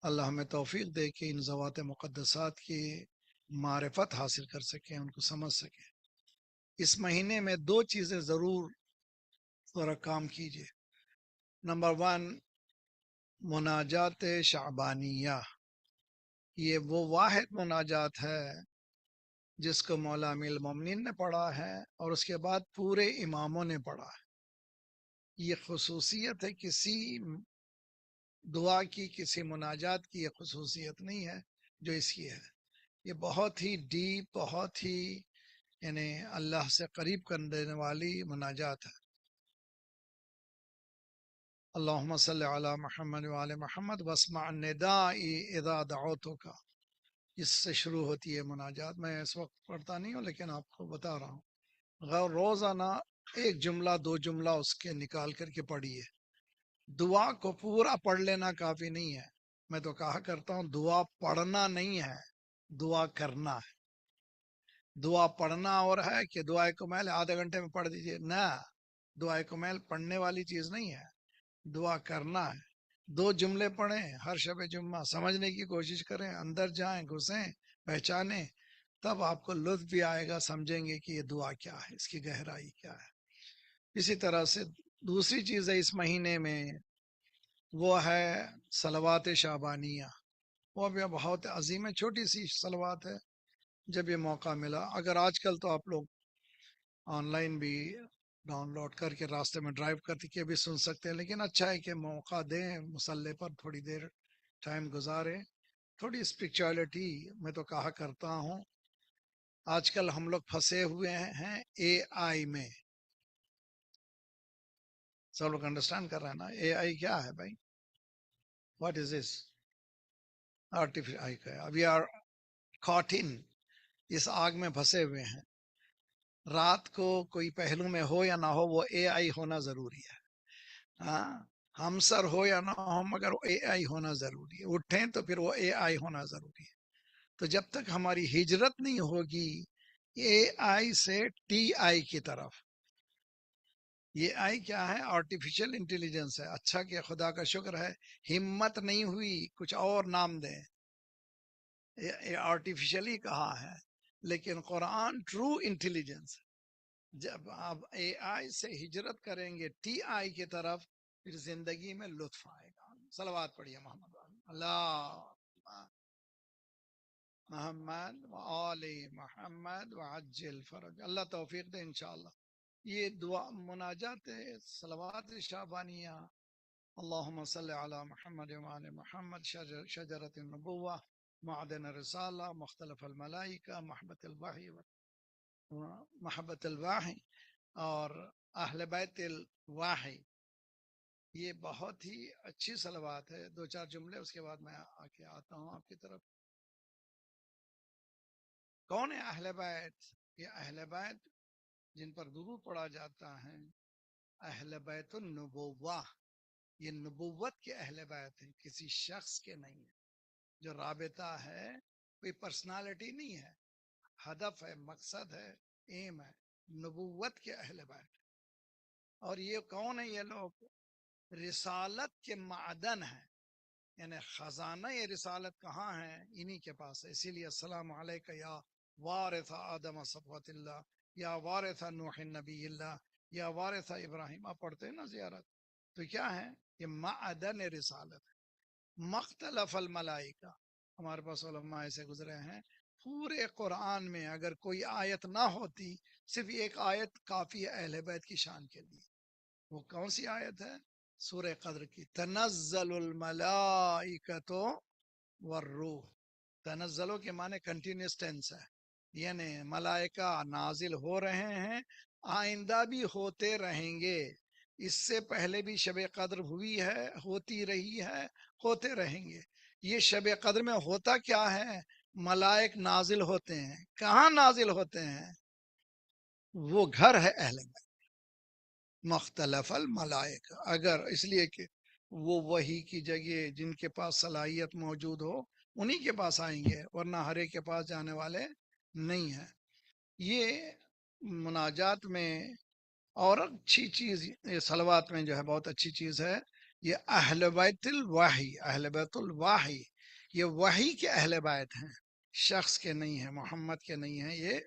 اللہ ہمیں توفیق دے کہ ان ذوات مقدسات کی معرفت حاصل کر سکیں ان کو سمجھ سکیں اس مہینے میں دو چیزیں ضرور ذرا کام کیجیے نمبر 1 مناجات شعبانیہ یہ وہ واحد مناجات ہے جس کو مولا امیر المومنین نے پڑھا ہے اور اس کے بعد پورے اماموں نے پڑھا ہے یہ خصوصیت ہے کسی دعا کی کسی مناجات کی یہ خصوصیت نہیں ہے جو اس کی ہے یہ بہت ہی ڈیپ بہت ہی یعنی اللہ سے قریب کر دینے والی مناجات ہے اللہم صلی علی محمد وعلی محمد واسمع الندائی اذا دعوتک اس سے شروع ہوتی ہے مناجات میں اس وقت پڑھتا نہیں ہوں لیکن آپ کو بتا رہا ہوں روزانہ ایک جملہ دو جملہ اس کے نکال کر کے پڑھیے دعا کو پورا پڑھ لینا کافی نہیں ہے میں تو کہا کرتا ہوں دعا پڑھنا نہیں ہے دعا کرنا ہے دعا پڑھنا اور ہے کہ دعائے کمیل آدھے گھنٹے میں پڑھ دیجئے نہ دعائے کمیل پڑھنے والی چیز نہیں ہے دعا کرنا ہے دو جملے پڑھیں ہر شب جمعہ سمجھنے کی کوشش کریں اندر جائیں گھسیں پہچانیں تب آپ کو لطف بھی آئے گا سمجھیں گے کہ یہ دعا کیا ہے اس کی گہرائی کیا ہے اسی طرح سے دوسری چیز ہے اس مہینے میں وہ ہے صلوات شعبانیہ وہ بھی بہت عظیم ہے چھوٹی سی صلوات ہے جب یہ موقع ملا اگر آج کل تو آپ لوگ آن لائن بھی ڈاؤن لوڈ کر کے راستے میں ڈرائیو کرتے کے بھی سن سکتے ہیں، لیکن اچھا ہے کہ موقع دیں مسلح پر تھوڑی دیر ٹائم گزاریں. تھوڑی اسپرچولیٹی میں تو کہا کرتا ہوں، آج کل ہم لوگ پھنسے ہوئے ہیں اے آئی میں. سب لوگ انڈرسٹینڈ کر رہے ہیں نا اے آئی کیا ہے بھائی؟ What is this? آرٹیفیشل آئی کا ابھی کاٹ ان اس آگ میں پھنسے ہوئے ہیں. رات کو کوئی پہلو میں ہو یا نہ ہو وہ اے آئی ہونا ضروری ہے. ہاں ہم سر ہو یا نہ ہو مگر اے آئی ہونا ضروری ہے. اٹھیں تو پھر وہ اے آئی ہونا ضروری ہے. تو جب تک ہماری ہجرت نہیں ہوگی اے آئی سے ٹی آئی کی طرف. یہ آئی کیا ہے؟ آرٹیفیشل انٹیلیجنس ہے. اچھا کہ خدا کا شکر ہے ہمت نہیں ہوئی کچھ اور نام دیں. آرٹیفیشل ہی کہا ہے لیکن قرآن ٹرو انٹیلیجنس. جب آپ اے آئی سے ہجرت کریں گے ٹی آئی کی طرف پھر زندگی میں لطف آئے گا. صلوات پڑھیے محمد اللہ محمد وآل محمد وعجل فرج. اللہ توفیق دے انشاءاللہ. یہ دعا مناجات صلوات شعبانیہ اللہم صلی علی محمد وآل محمد شجرت النبوہ معدن الرسالہ مختلف الملائکہ محبت الواحی اور اہل بیت الواحی. یہ بہت ہی اچھی صلوات ہے. دو چار جملے اس کے بعد میں آکے آتا ہوں آپ کی طرف. کون ہے اہل بیت؟ یہ اہل بیت جن پر درود پڑھا جاتا ہے اہل بیت النبوہ. یہ نبوت کے اہل بیت ہیں، کسی شخص کے نہیں ہے. جو رابطہ ہے کوئی پرسنالٹی نہیں ہے، ہدف ہے، مقصد ہے، ایم ہے. نبوت کے اہل بیت. اور یہ کون ہے؟ یہ لوگ رسالت کے معدن ہیں، یعنی خزانہ یہ رسالت کہاں ہے؟ انہی کے پاس ہے. اسی لیے السلام علیکہ یا وارث آدم صفوت اللہ یا وارث نوح نبی اللہ یا وارث ابراہیم. آپ پڑھتے ہیں نا زیارت. تو کیا ہے؟ یہ معدن رسالت ہے. مختلف الملائکہ، ہمارے پاس علماء ایسے گزرے ہیں پورے قرآن میں اگر کوئی آیت نہ ہوتی صرف ایک آیت کافی ہے اہل بیت کی شان کے لیے. وہ کون سی آیت ہے؟ سورہ قدر کی. تنزل الملائکۃ والروح. تنزلوں کے معنی کنٹینیوس ٹینس ہے، یعنی ملائکہ نازل ہو رہے ہیں، آئندہ بھی ہوتے رہیں گے. اس سے پہلے بھی شب قدر ہوئی ہے، ہوتی رہی ہے، ہوتے رہیں گے. یہ شب قدر میں ہوتا کیا ہے؟ ملائک نازل ہوتے ہیں. کہاں نازل ہوتے ہیں؟ وہ گھر ہے اہل بیت. مختلف الملائکہ، اگر اس لیے کہ وہ وحی کی جگہ جن کے پاس صلاحیت موجود ہو انہی کے پاس آئیں گے، ورنہ ہر ایک کے پاس جانے والے نہیں ہیں. یہ مناجات میں اور اچھی چیز، یہ صلوات میں جو ہے بہت اچھی چیز ہے. یہ اہل بیت الوحی، اہل بیت الوحی یہ وحی کے اہل بیت ہیں، شخص کے نہیں ہیں، محمد کے نہیں ہیں. یہ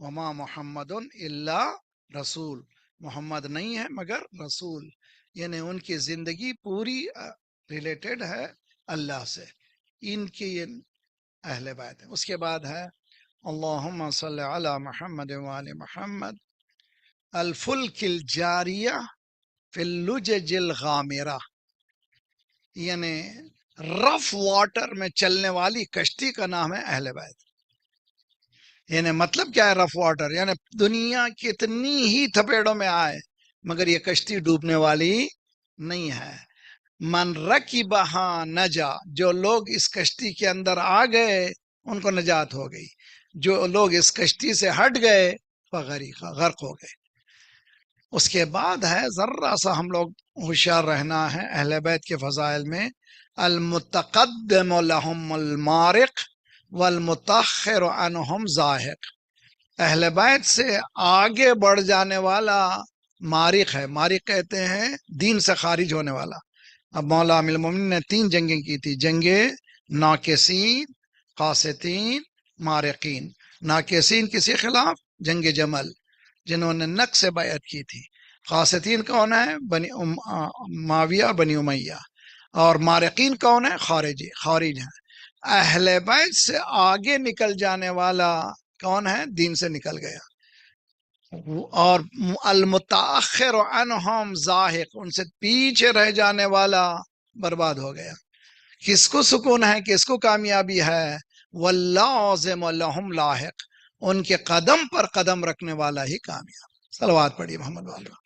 وما محمد الا رسول، محمد نہیں ہے مگر رسول، یعنی ان کی زندگی پوری ریلیٹڈ ہے اللہ سے. ان کی یہ اہل بیت ہے. اس کے بعد ہے اللہم صلی علی محمد وآل محمد الفلک الجاریہ فی اللجج الغامرہ. یعنی رف واٹر میں چلنے والی کشتی کا نام ہے اہل بیت. یعنی مطلب کیا ہے رف واٹر؟ یعنی دنیا کتنی ہی تھپیڑوں میں آئے مگر یہ کشتی ڈوبنے والی نہیں ہے. من رکبہا نجا، جو لوگ اس کشتی کے اندر آ گئے ان کو نجات ہو گئی، جو لوگ اس کشتی سے ہٹ گئے فغریقہ، غرق ہو گئے. اس کے بعد ہے ذرا سا ہم لوگ ہوشیار رہنا ہے اہل بیت کے فضائل میں. المتقدم لہم المارق والمتاخر عنہم زاہق. اہل بیت سے آگے بڑھ جانے والا مارق ہے. مارق کہتے ہیں دین سے خارج ہونے والا. اب مولا امیر المومنین نے 3 جنگیں کی تھی، جنگ ناکسین، قاسطین، مارقین. ناکسین کسی خلاف؟ جنگ جمل جنہوں نے نق سے بیعت کی تھی. قاسطین کون ہے؟ بنی معاویہ بنی امیہ. اور مارقین کون ہے؟ خارج ہیں. اہل بیت سے آگے نکل جانے والا کون ہے؟ دین سے نکل گیا. اور المتاخر عنہم زاہق، ان سے پیچھے رہ جانے والا برباد ہو گیا۔ کس کو سکون ہے، کس کو کامیابی ہے؟ واللازم لہم لاحق، ان کے قدم پر قدم رکھنے والا ہی کامیاب۔ صلوات پڑھی محمد والا۔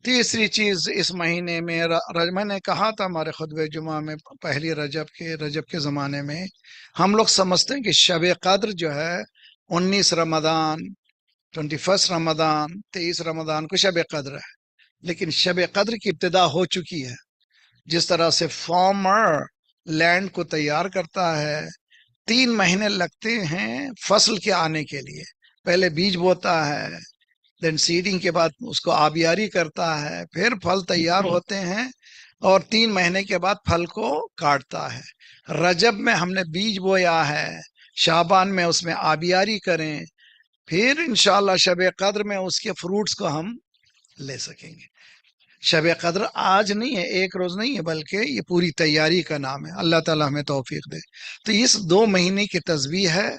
تیسری چیز اس مہینے میں میں نے کہا تھا ہمارے خطبہ جمعہ میں، پہلی رجب کے زمانے میں ہم لوگ سمجھتے ہیں کہ شب قدر جو ہے 19 رمضان، 21 رمضان، 23 رمضان کو شب قدر ہے، لیکن شب قدر کی ابتدا ہو چکی ہے۔ جس طرح سے فارمر لینڈ کو تیار کرتا ہے، 3 مہینے لگتے ہیں فصل کے آنے کے لیے، پہلے بیج بوتا ہے، دین سیڈنگ کے بعد اس کو آبیاری کرتا ہے، پھر پھل تیار ہوتے ہیں اور 3 مہینے کے بعد پھل کو کاٹتا ہے۔ رجب میں ہم نے بیج بویا ہے، شعبان میں اس میں آبیاری کریں، پھر انشاءاللہ شب قدر میں اس کے فروٹس کو ہم لے سکیں گے۔ شب قدر آج نہیں ہے، ایک روز نہیں ہے، بلکہ یہ پوری تیاری کا نام ہے۔ اللہ تعالیٰ ہمیں توفیق دے۔ تو اس 2 مہینے کی تسبیح ہے،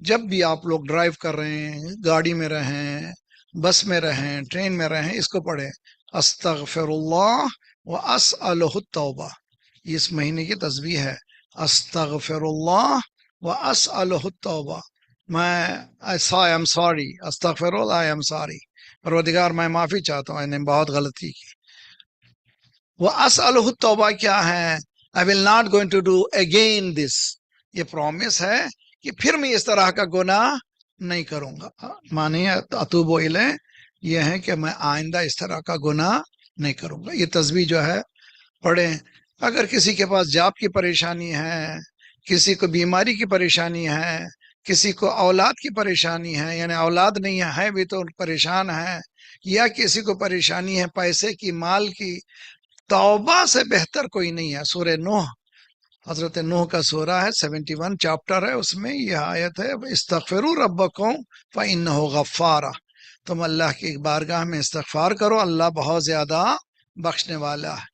جب بھی آپ لوگ ڈرائیو کر رہے ہیں، گاڑی میں رہیں، بس میں رہیں، ٹرین میں رہیں، اس کو پڑھیں، استغفر اللہ واسألہ التوبہ۔ اس مہینے کی تسبیح ہے، استغفر اللہ واسألہ التوبہ۔ I am sorry، استغفر اللہ، I am sorry، پروردگار میں معافی چاہتا ہوں، میں نے بہت غلطی کی۔ واسألہ التوبہ کیا ہے؟ I will not going to do again this، یہ پرومس ہے کہ پھر میں اس طرح کا گناہ نہیں کروں گا۔ معنی اتوب الیہ یہ ہے کہ میں آئندہ اس طرح کا گناہ نہیں کروں گا۔ یہ تسبیح جو ہے پڑھیں۔ اگر کسی کے پاس جاب کی پریشانی ہے، کسی کو بیماری کی پریشانی ہے، کسی کو اولاد کی پریشانی ہے، یعنی اولاد نہیں ہے بھی تو پریشان ہے، یا کسی کو پریشانی ہے پیسے کی، مال کی، توبہ سے بہتر کوئی نہیں ہے۔ سورہ نوح، حضرت نوح کا سورہ ہے، 71 چیپٹر ہے، اس میں یہ آیت ہے، استغفروا ربکم فإنہ غفارہ، تم اللہ کی بارگاہ میں استغفار کرو، اللہ بہت زیادہ بخشنے والا ہے۔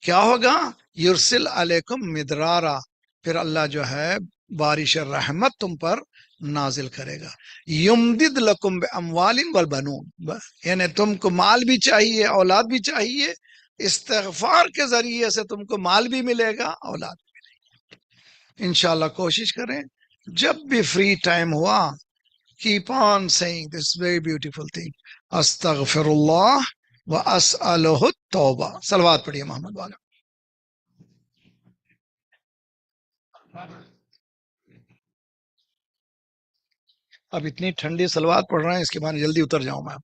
کیا ہوگا؟ یرسل علیکم مدرارا، پھر اللہ جو ہے بارش رحمت تم پر نازل کرے گا۔ یمدد لکم باموال والبنون، یعنی تم کو مال بھی چاہیے، اولاد بھی چاہیے، استغفار کے ذریعے سے تم کو مال بھی ملے گا، اولاد بھی ملے گی۔ انشاءاللہ کوشش کریں، جب بھی فری ٹائم ہوا، keep on saying this very beautiful thing، استغفر اللہ واسألہ التوبہ۔ صلوات پڑھیے محمد والا۔ اب اتنی ٹھنڈی صلوات پڑھ رہے ہیں، اس کے بعد جلدی اتر جاؤں میں۔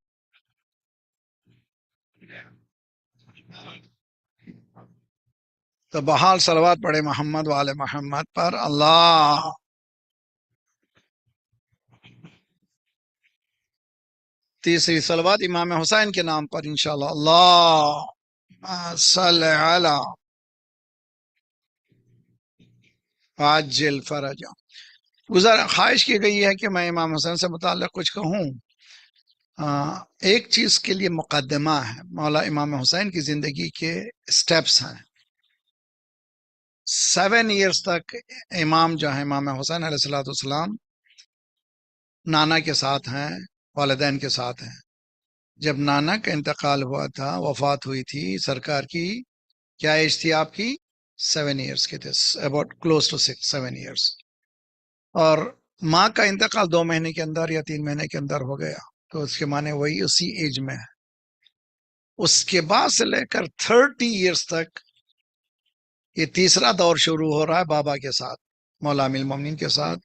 تو بحال صلوات پڑھے محمد والے محمد پر۔ اللہ تیسری صلوات امام حسین کے نام پر انشاءاللہ، اللہ صلی علی عاجل فرج۔ خواہش کی گئی ہے کہ میں امام حسین سے متعلق کچھ کہوں۔ ایک چیز کے لیے مقدمہ ہے، مولا امام حسین کی زندگی کے سٹیپس ہیں۔ 7 ایئرس تک امام جو ہے امام حسین علیہ السلام نانا کے ساتھ ہیں، والدین کے ساتھ ہیں۔ جب نانا کا انتقال ہوا تھا، وفات ہوئی تھی، سرکار کی کیا ایج تھی آپ کی؟ 7 ایئرس کے تھے، اباؤٹ کلوز ٹو 7 ایئرس۔ اور ماں کا انتقال 2 مہینے کے اندر یا 3 مہینے کے اندر ہو گیا، تو اس کے معنی وہی اسی ایج میں ہے۔ اس کے بعد سے لے کر 30 ایئرس تک یہ تیسرا دور شروع ہو رہا ہے بابا کے ساتھ، مولا امیر المومنین کے ساتھ۔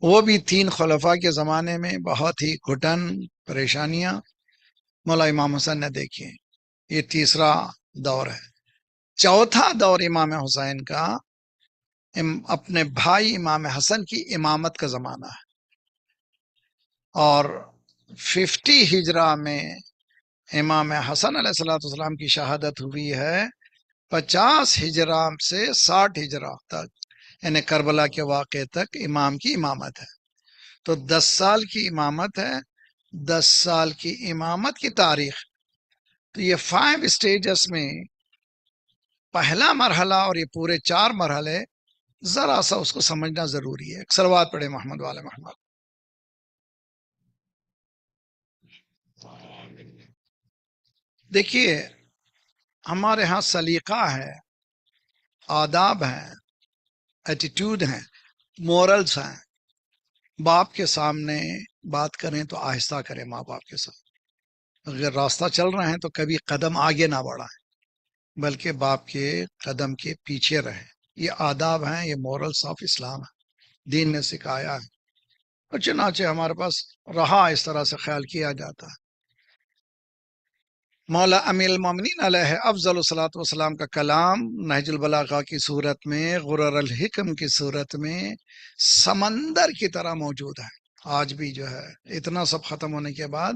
وہ بھی 3 خلفاء کے زمانے میں بہت ہی گھٹن پریشانیاں مولا امام حسین نے دیکھی ہیں۔ یہ تیسرا دور ہے۔ چوتھا دور امام حسین کا اپنے بھائی امام حسن کی امامت کا زمانہ ہے، اور 50 ہجرہ میں امام حسن علیہ السلام کی شہادت ہوئی ہے، 50 ہجرہ سے 60 ہجرہ تک، یعنی کربلا کے واقعے تک امام کی امامت ہے۔ تو 10 سال کی امامت ہے، 10 سال کی امامت کی تاریخ۔ تو یہ 5 سٹیجز میں پہلا مرحلہ، اور یہ پورے 4 مرحلے ذرا سا اس کو سمجھنا ضروری ہے. صلوات پڑھے محمد والے محمد. دیکھیے ہمارے ہاں سلیقہ ہے، آداب ہیں، ایٹیٹیوڈ ہیں، مورلز ہیں. باپ کے سامنے بات کریں تو آہستہ کریں. ماں باپ کے ساتھ اگر راستہ چل رہے ہیں تو کبھی قدم آگے نہ بڑھائیں بلکہ باپ کے قدم کے پیچھے رہیں. یہ آداب ہیں، یہ مورلز آف اسلام ہے، دین نے سکھایا ہے. اور چنانچہ ہمارے پاس رہا اس طرح سے خیال کیا جاتا ہے. مولا امیر المومنین علیہ افضل الصلاۃ والسلام کا کلام نہج البلاغہ کی صورت میں، غرر الحکم کی صورت میں سمندر کی طرح موجود ہے. آج بھی جو ہے اتنا سب ختم ہونے کے بعد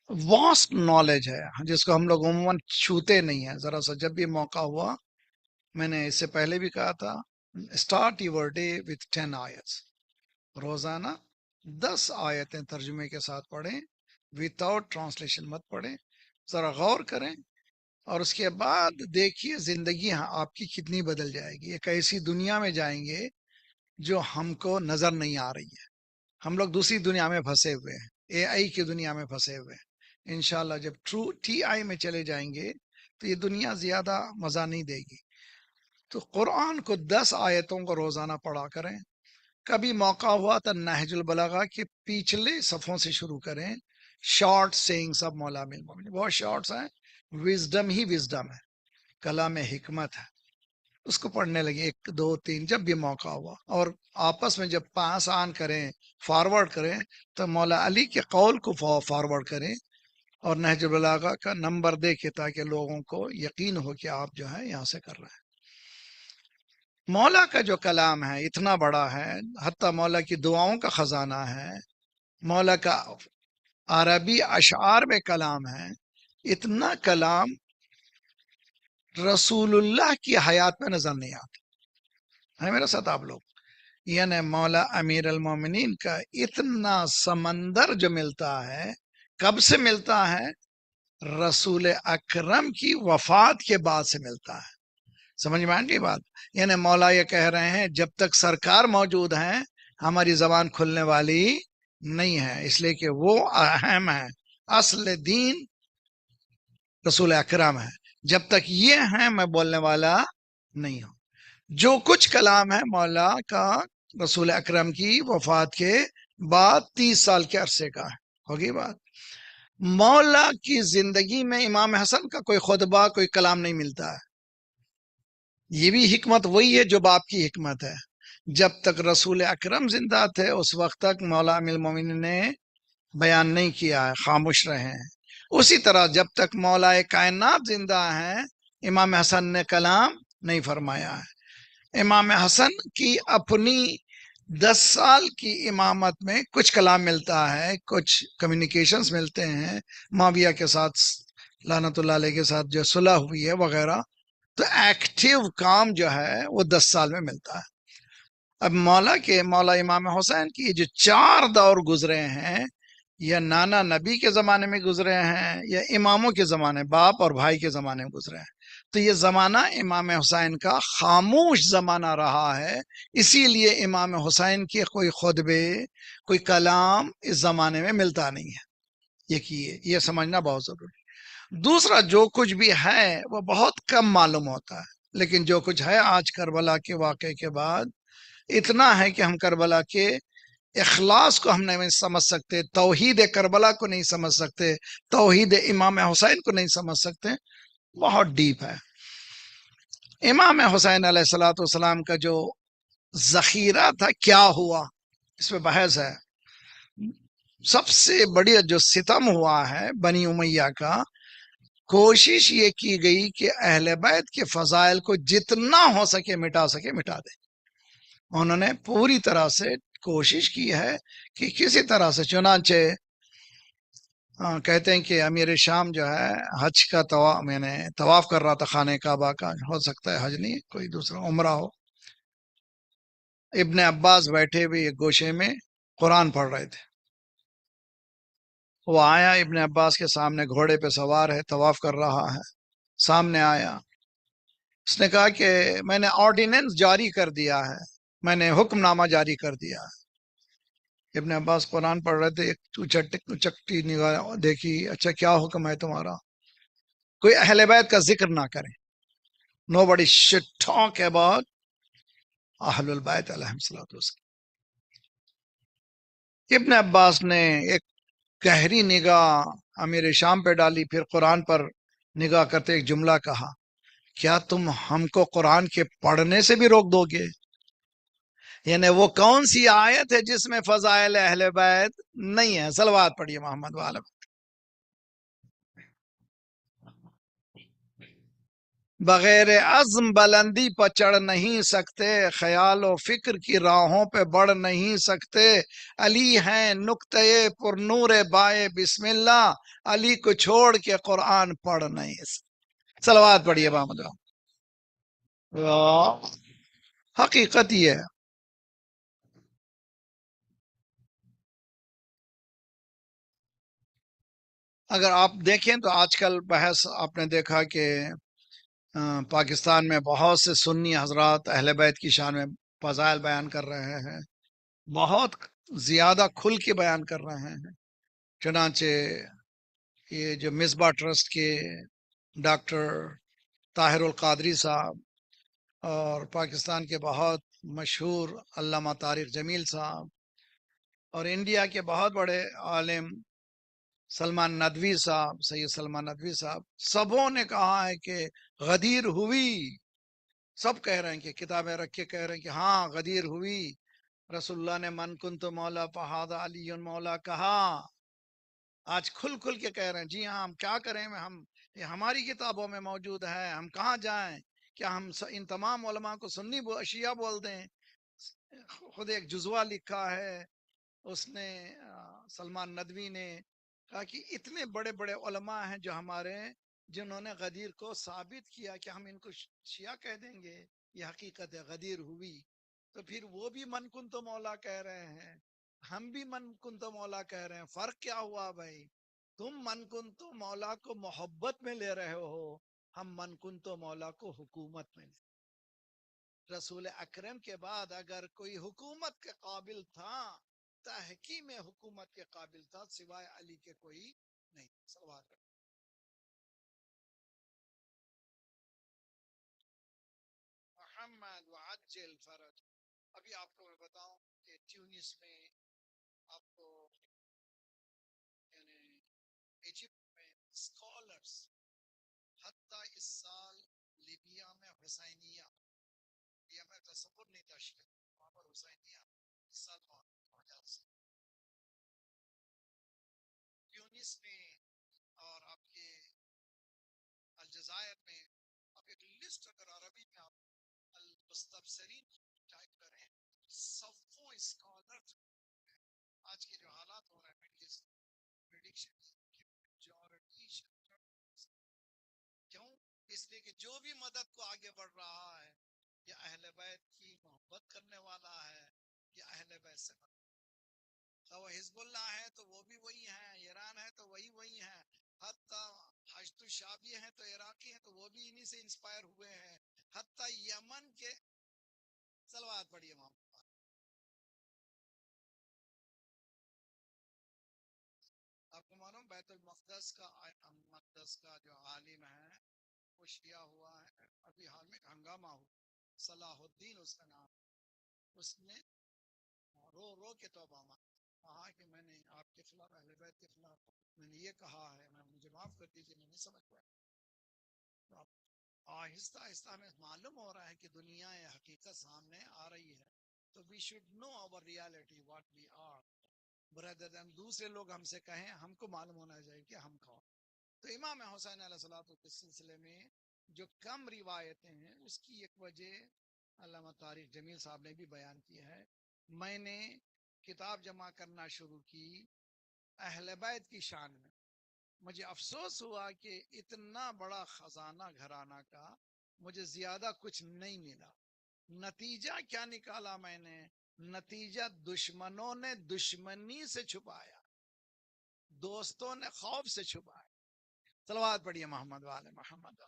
واسٹ نالج ہے جس کو ہم لوگ عموماً چھوتے نہیں ہیں. ذرا سا جب بھی موقع ہوا، میں نے اس سے پہلے بھی کہا تھا، اسٹارٹ یور ڈے وتھ 10 آیتس. روزانہ 10 آیتیں ترجمے کے ساتھ پڑھیں، وداؤٹ ٹرانسلیشن مت پڑھیں. ذرا غور کریں اور اس کے بعد دیکھیے زندگی آپ کی کتنی بدل جائے گی. ایک ایسی دنیا میں جائیں گے جو ہم کو نظر نہیں آ رہی ہے. ہم لوگ دوسری دنیا میں پھنسے ہوئے ہیں، اے آئی کی دنیا میں پھنسے ہوئے ہیں. انشاءاللہ جب ٹرو ٹی آئی میں چلے جائیں گے تو یہ دنیا زیادہ مزہ نہیں دے گی. تو قرآن کو 10 آیتوں کو روزانہ پڑھا کریں. کبھی موقع ہوا تو نہج البلاغہ کے پچھلے صفحوں سے شروع کریں. شارٹ سینگز آف مولا امیر المومنین، بہت شارٹس ہیں، وزڈم ہی وزڈم ہے، کلام حکمت ہے. اس کو پڑھنے لگے 1 2 3 جب بھی موقع ہوا. اور آپس میں جب پاس آن کریں، فارورڈ کریں، تو مولا علی کے قول کو فارورڈ کریں اور نہج البلاغہ کا نمبر دے کے، تاکہ لوگوں کو یقین ہو کہ آپ جو ہے یہاں سے کر رہے ہیں. مولا کا جو کلام ہے اتنا بڑا ہے، حتیٰ مولا کی دعاؤں کا خزانہ ہے. مولا کا عربی اشعار میں کلام ہے. اتنا کلام رسول اللہ کی حیات میں نظر نہیں آتا ہے. میرے ساتھ آپ لوگ، یعنی مولا امیر المومنین کا اتنا سمندر جو ملتا ہے، کب سے ملتا ہے؟ رسول اکرم کی وفات کے بعد سے ملتا ہے. سمجھ میں آئی بات؟ یعنی مولا یہ کہہ رہے ہیں جب تک سرکار موجود ہیں ہماری زبان کھلنے والی نہیں ہے، اس لیے کہ وہ اہم ہے. اصل دین رسول اکرم ہے. جب تک یہ ہیں میں بولنے والا نہیں ہوں. جو کچھ کلام ہے مولا کا رسول اکرم کی وفات کے بعد 30 سال کے عرصے کا ہے. ہوگی بات؟ مولا کی زندگی میں امام حسن کا کوئی خطبہ، کوئی کلام نہیں ملتا ہے. یہ بھی حکمت وہی ہے جو باپ کی حکمت ہے. جب تک رسول اکرم زندہ تھے اس وقت تک مولا امیر المومنین نے بیان نہیں کیا ہے، خاموش رہے ہیں. اسی طرح جب تک مولا کائنات زندہ ہیں امام حسن نے کلام نہیں فرمایا ہے. امام حسن کی اپنی 10 سال کی امامت میں کچھ کلام ملتا ہے، کچھ کمیونیکیشنز ملتے ہیں معاویہ کے ساتھ، لعنت اللہ علیہ کے ساتھ جو صلح ہوئی ہے وغیرہ. تو ایکٹیو کام جو ہے وہ 10 سال میں ملتا ہے. اب مولا امام حسین کی جو 4 دور گزرے ہیں، یا نانا نبی کے زمانے میں گزرے ہیں یا اماموں کے زمانے، باپ اور بھائی کے زمانے میں گزرے ہیں. تو یہ زمانہ امام حسین کا خاموش زمانہ رہا ہے. اسی لیے امام حسین کے کوئی خطبے، کوئی کلام اس زمانے میں ملتا نہیں ہے. یہ سمجھنا بہت ضروری. دوسرا، جو کچھ بھی ہے وہ بہت کم معلوم ہوتا ہے، لیکن جو کچھ ہے آج کربلا کے واقعے کے بعد اتنا ہے کہ ہم کربلا کے اخلاص کو ہم نہیں سمجھ سکتے، توحید کربلا کو نہیں سمجھ سکتے، توحید امام حسین کو نہیں سمجھ سکتے. بہت ڈیپ ہے. امام حسین علیہ الصلوۃ والسلام کا جو ذخیرہ تھا کیا ہوا، اس پہ بحث ہے. سب سے بڑی جو ستم ہوا ہے بنی امیہ کا، کوشش یہ کی گئی کہ اہل بیت کے فضائل کو جتنا ہو سکے مٹا دے. انہوں نے پوری طرح سے کوشش کی ہے کہ کسی طرح سے، چنانچہ کہتے ہیں کہ امیر شام جو ہے حج کا طواف کر رہا تھا خانہ کعبہ کا، ہو سکتا ہے حج نہیں، کوئی دوسرا عمرہ ہو. ابن عباس بیٹھے ہوئے ایک گوشے میں قرآن پڑھ رہے تھے. وہ آیا ابن عباس کے سامنے، گھوڑے پہ سوار ہے، طواف کر رہا ہے. سامنے آیا، اس نے کہا کہ میں نے آرڈیننس جاری کر دیا ہے، میں نے حکم نامہ جاری کر دیا ہے۔ ابن عباس قرآن پڑھ رہے تھے، ایک چکتی نگاہ دیکھی، اچھا کیا حکم ہے تمہارا؟ کوئی اہل بیت کا ذکر نہ کرے. Nobody should talk about اہل البیت علیہم الصلوۃ والسلام. ابن عباس نے ایک گہری نگاہ امیر شام پہ ڈالی، پھر قرآن پر نگاہ کرتے ایک جملہ کہا، کیا تم ہم کو قرآن کے پڑھنے سے بھی روک دو گے؟ یعنی وہ کون سی آیت ہے جس میں فضائل اہل بیت نہیں ہے؟ صلوات پڑھیے محمد والم. بغیر عزم بلندی پر چڑھ نہیں سکتے، خیال و فکر کی راہوں پہ بڑھ نہیں سکتے. علی ہیں نقطۂ پر نور بائے بسم اللہ، علی کو چھوڑ کے قرآن پڑھ نہیں سکتے. صلوات پڑھیے محمد. حقیقت یہ ہے. اگر آپ دیکھیں تو آج کل بحث آپ نے دیکھا کہ پاکستان میں بہت سے سنی حضرات اہل بیت کی شان میں فضائل بیان کر رہے ہیں، بہت زیادہ کھل کے بیان کر رہے ہیں. چنانچہ یہ جو مصباح ٹرسٹ کے ڈاکٹر طاہر القادری صاحب اور پاکستان کے بہت مشہور علامہ طارق جمیل صاحب اور انڈیا کے بہت بڑے عالم سلمان ندوی صاحب، سید سلمان ندوی صاحب، سبوں نے کہا ہے کہ غدیر ہوئی. سب کہہ رہے ہیں کہ کتابیں رکھ کے کہہ رہے ہیں کہ ہاں غدیر ہوئی. رسول اللہ نے من کنت مولا فہذا علی مولا کہا. آج کھل کھل کے کہہ رہے ہیں جی ہاں، ہم کیا کریں، ہم یہ ہماری کتابوں میں موجود ہے، ہم کہاں جائیں؟ کیا ہم ان تمام علماء کو سنی اشیاء بول دیں؟ خود ایک جزوہ لکھا ہے اس نے، سلمان ندوی نے کہا کہ اتنے بڑے بڑے علماء ہیں جو ہمارے، جنہوں نے غدیر کو ثابت کیا کہ ہم ان کو شیعہ کہہ دیں گے. یہ حقیقت ہے، غدیر ہوئی. تو پھر وہ بھی من کن تو مولا کہہ رہے ہیں، ہم بھی من کن تو مولا کہہ رہے ہیں. فرق کیا ہوا بھائی؟ تم من کن تو مولا کو محبت میں لے رہے ہو، ہم من کن تو مولا کو حکومت میں لے. رسول اکرم کے بعد اگر کوئی حکومت کے قابل تھا، تحکیم حکومت کے قابل تھا، سوائے علی کے کوئی نہیں. صلوات محمد وعجل فرج. ابھی آپ کو میں بتاؤں کہ ٹیونس میں آپ کو، یعنی ایجپٹ میں اسکالرس، حتیٰ اس سال لیبیا میں حسینیہ، لیبیا میں تصور نہیں تھا وہاں پر حسینیہ اس سال ٹیونس میں اور آپ کے الجزائر میں. آپ ایک لسٹ اگر عربی میں آپ المستبصرین ٹائپ کریں، صفوں اسکالر. آج کے جو حالات ہو رہے ہیں پریڈکشن کیوں؟ اس لیے کہ جو بھی مدد کو آگے بڑھ رہا ہے، یا اہل بیت کی محبت کرنے والا ہے، یا اہل بیت سے وہ حزب اللہ ہے تو وہ بھی وہی ہیں، ایران ہے تو وہی ہیں، حتیٰ حشد الشعبی ہیں تو عراقی ہیں تو وہ بھی انہی سے انسپائر ہوئے ہیں، حتیٰ یمن کے. صلوات پڑھیے محمد. آپ کو معلوم بیت المقدس کا جو عالم ہے وہ شیعہ ہوا ہے. ابھی حال میں ہنگامہ ہوا، صلاح الدین اس کا نام. اس نے رو رو کے توبہ مانگا، کہا کہ میں نے آپ کے خلاف، اہل بیت کے خلاف میں نے یہ کہا ہے، مجھے معاف کر دیجیے، میں نہیں سمجھ پایا. آہستہ آہستہ ہمیں معلوم ہو رہا ہے کہ دنیا حقیقت سامنے آ رہی ہے. تو we should know our reality what we are brother then دوسرے لوگ ہم سے کہیں، ہم کو معلوم ہونا چاہیے کہ ہم کون. تو امام حسین علیہ الصلوۃ کے سلسلے میں جو کم روایتیں ہیں، اس کی ایک وجہ علامہ طارق جمیل صاحب نے بھی بیان کی ہے. میں نے کتاب جمع کرنا شروع کی اہل بیت کی شان میں. مجھے افسوس ہوا کہ اتنا بڑا خزانہ گھرانہ کا مجھے زیادہ کچھ نہیں ملا. نتیجہ کیا نکالا میں نے؟ نتیجہ دشمنوں نے دشمنی سے چھپایا، دوستوں نے خوف سے چھپایا. صلوات پڑھیے محمد والے محمد.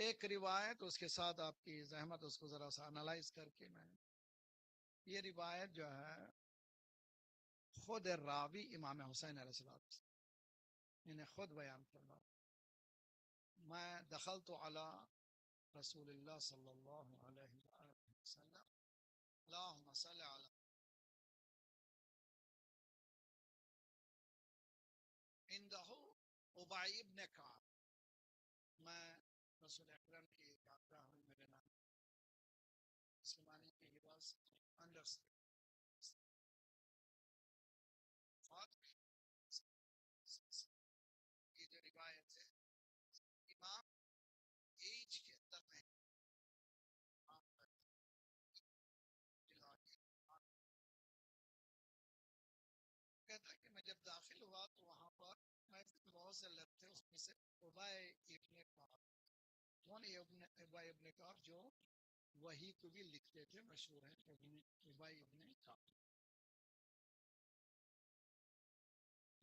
ایک روایت اس کے ساتھ آپ کی زحمت اس کو ذرا سا انالائز کر کے میں یہ روایت جو ہے خود راوی امام حسین علیہ السلام انہیں خود بیان کرنا میں دخلت علی رسول اللہ صلی اللہ علیہ وسلم اللہم صلی علی عندہ ابی ابن کعب میں رسول اکرم کی بارگاہ میں میرے نام مسلمانی کی he was under یہ جو روایت ہے امام ایج کے اندر میں کہتا ہے کہ میں جب داخل ہوا تو وہاں پر میں بہت سے لوگ تھے اس میں سے ابی ابن کعب کون ابی ابن کعب جو وہی کو بھی لکھتے تھے مشہور ہیں ابی ابن کعب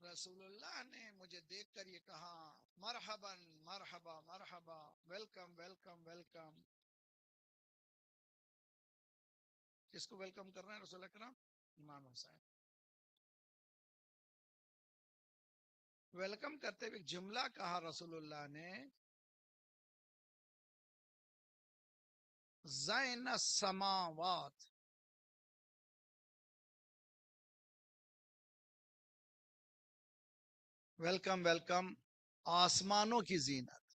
رسول اللہ نے مجھے دیکھ کر یہ کہا مرحبا مرحبا مرحبا ویلکم ویلکم ویلکم کس کو ویلکم کر رہے ہیں رسول اکرم امام حسین ویلکم کرتے ہوئے جملہ کہا رسول اللہ نے زین السماوات ویلکم ویلکم آسمانوں کی زینت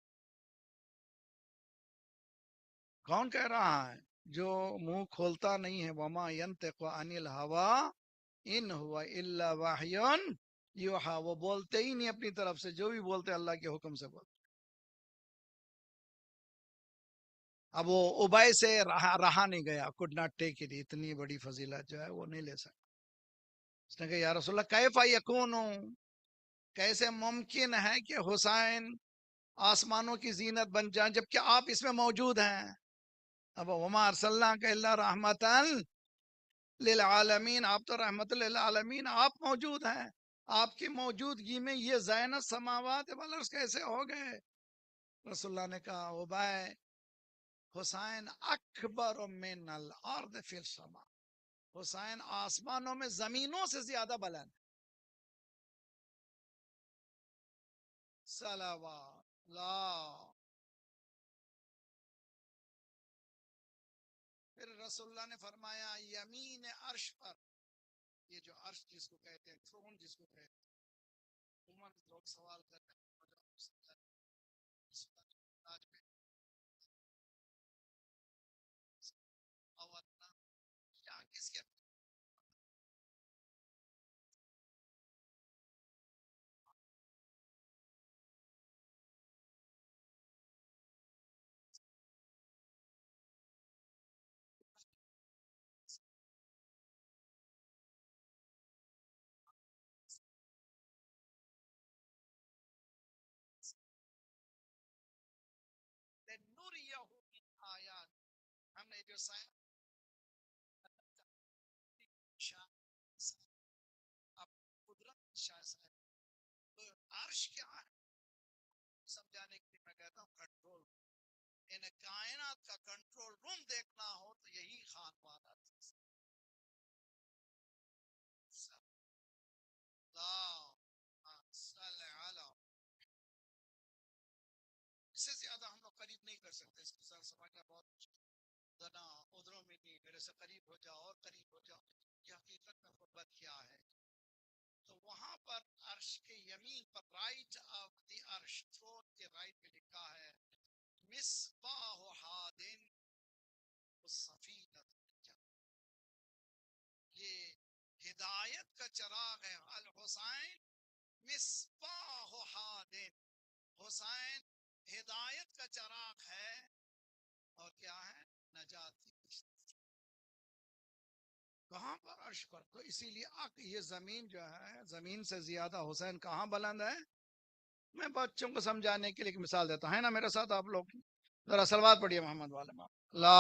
کون کہہ رہا ہے جو منہ کھولتا نہیں ہے وما ينطق عن الهوى ان هو الا وحی یوحى وہ بولتے ہی نہیں اپنی طرف سے جو بھی بولتے اللہ کے حکم سے بولتے اب وہ ابئی سے رہا نہیں گیا could not take it اتنی بڑی فضیلت جو ہے وہ نہیں لے سکتا اس نے کہا یا رسول اللہ کیف یکون کیسے ممکن ہے کہ حسین آسمانوں کی زینت بن جائیں جبکہ آپ اس میں موجود ہیں اب وما ارسلناک الا رحمتا للعالمین آپ تو رحمت للعالمین آپ موجود ہیں آپ کی موجودگی میں یہ زین السماوات والارض کیسے ہو گئے رسول اللہ نے کہا ابی حسین اکبر من الارض فی السماء حسین آسمانوں میں زمینوں سے زیادہ بلند صلوات اللہ پھر رسول اللہ نے فرمایا یمین عرش پر یہ جو عرش جس کو کہتے ہیں تھرون جس کو کہتے ہیں عموماً لوگ سوال کرتے ہیں کس کے آیات ہم نے جو قدرت عرش کیا ہے سمجھانے کے لیے میں کہتا ہوں کنٹرول ان کائنات کا کنٹرول روم دیکھنا ہو تو یہی خان والا اس سے زیادہ ہم لوگ قریب نہیں کر سکتے اس کے ساتھ سمجھنا بہت دنا ادھروں میں نہیں میرے سے قریب ہو جاؤ اور قریب ہو جاؤ یہ حقیقت میں قربت کیا ہے تو وہاں پر عرش کے یمین پر رائٹ آف دی عرش تھرون کے رائٹ پہ لکھا ہے مصباح ہادن السفینۃ یہ ہدایت کا چراغ ہے الحسین مصباح ہادن حسین ہدایت کا چراغ ہے اور کیا ہے نجات کی کہاں پر عرش پر تو اسی لیے یہ زمین جو ہے زمین سے زیادہ حسین کہاں بلند ہے میں بچوں کو سمجھانے کے لیے ایک مثال دیتا ہوں ہے نا میرے ساتھ آپ لوگ ذرا سلوات پڑھیے محمد والے لا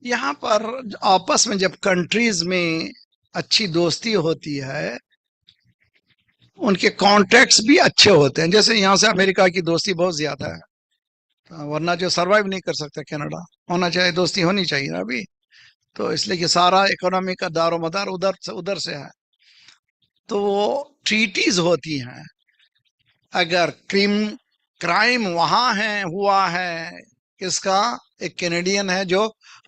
یہاں پر آپس میں جب کنٹریز میں اچھی دوستی ہوتی ہے ان کے کانٹیکٹس بھی اچھے ہوتے ہیں. جیسے یہاں سے امریکہ کی دوستی بہت زیادہ ہے، ورنہ جو سروائیو نہیں کر سکتے کینیڈا. ہونا چاہیے، دوستی ہونی چاہیے نا ابھی. تو اس لیے کہ سارا اکنامی کا دار و مدار ادھر سے ہے. تو وہ ٹریٹیز ہوتی ہیں. اگر کرائم وہاں ہے ہوا ہے، کس کا؟ ایک کینیڈین ہے جو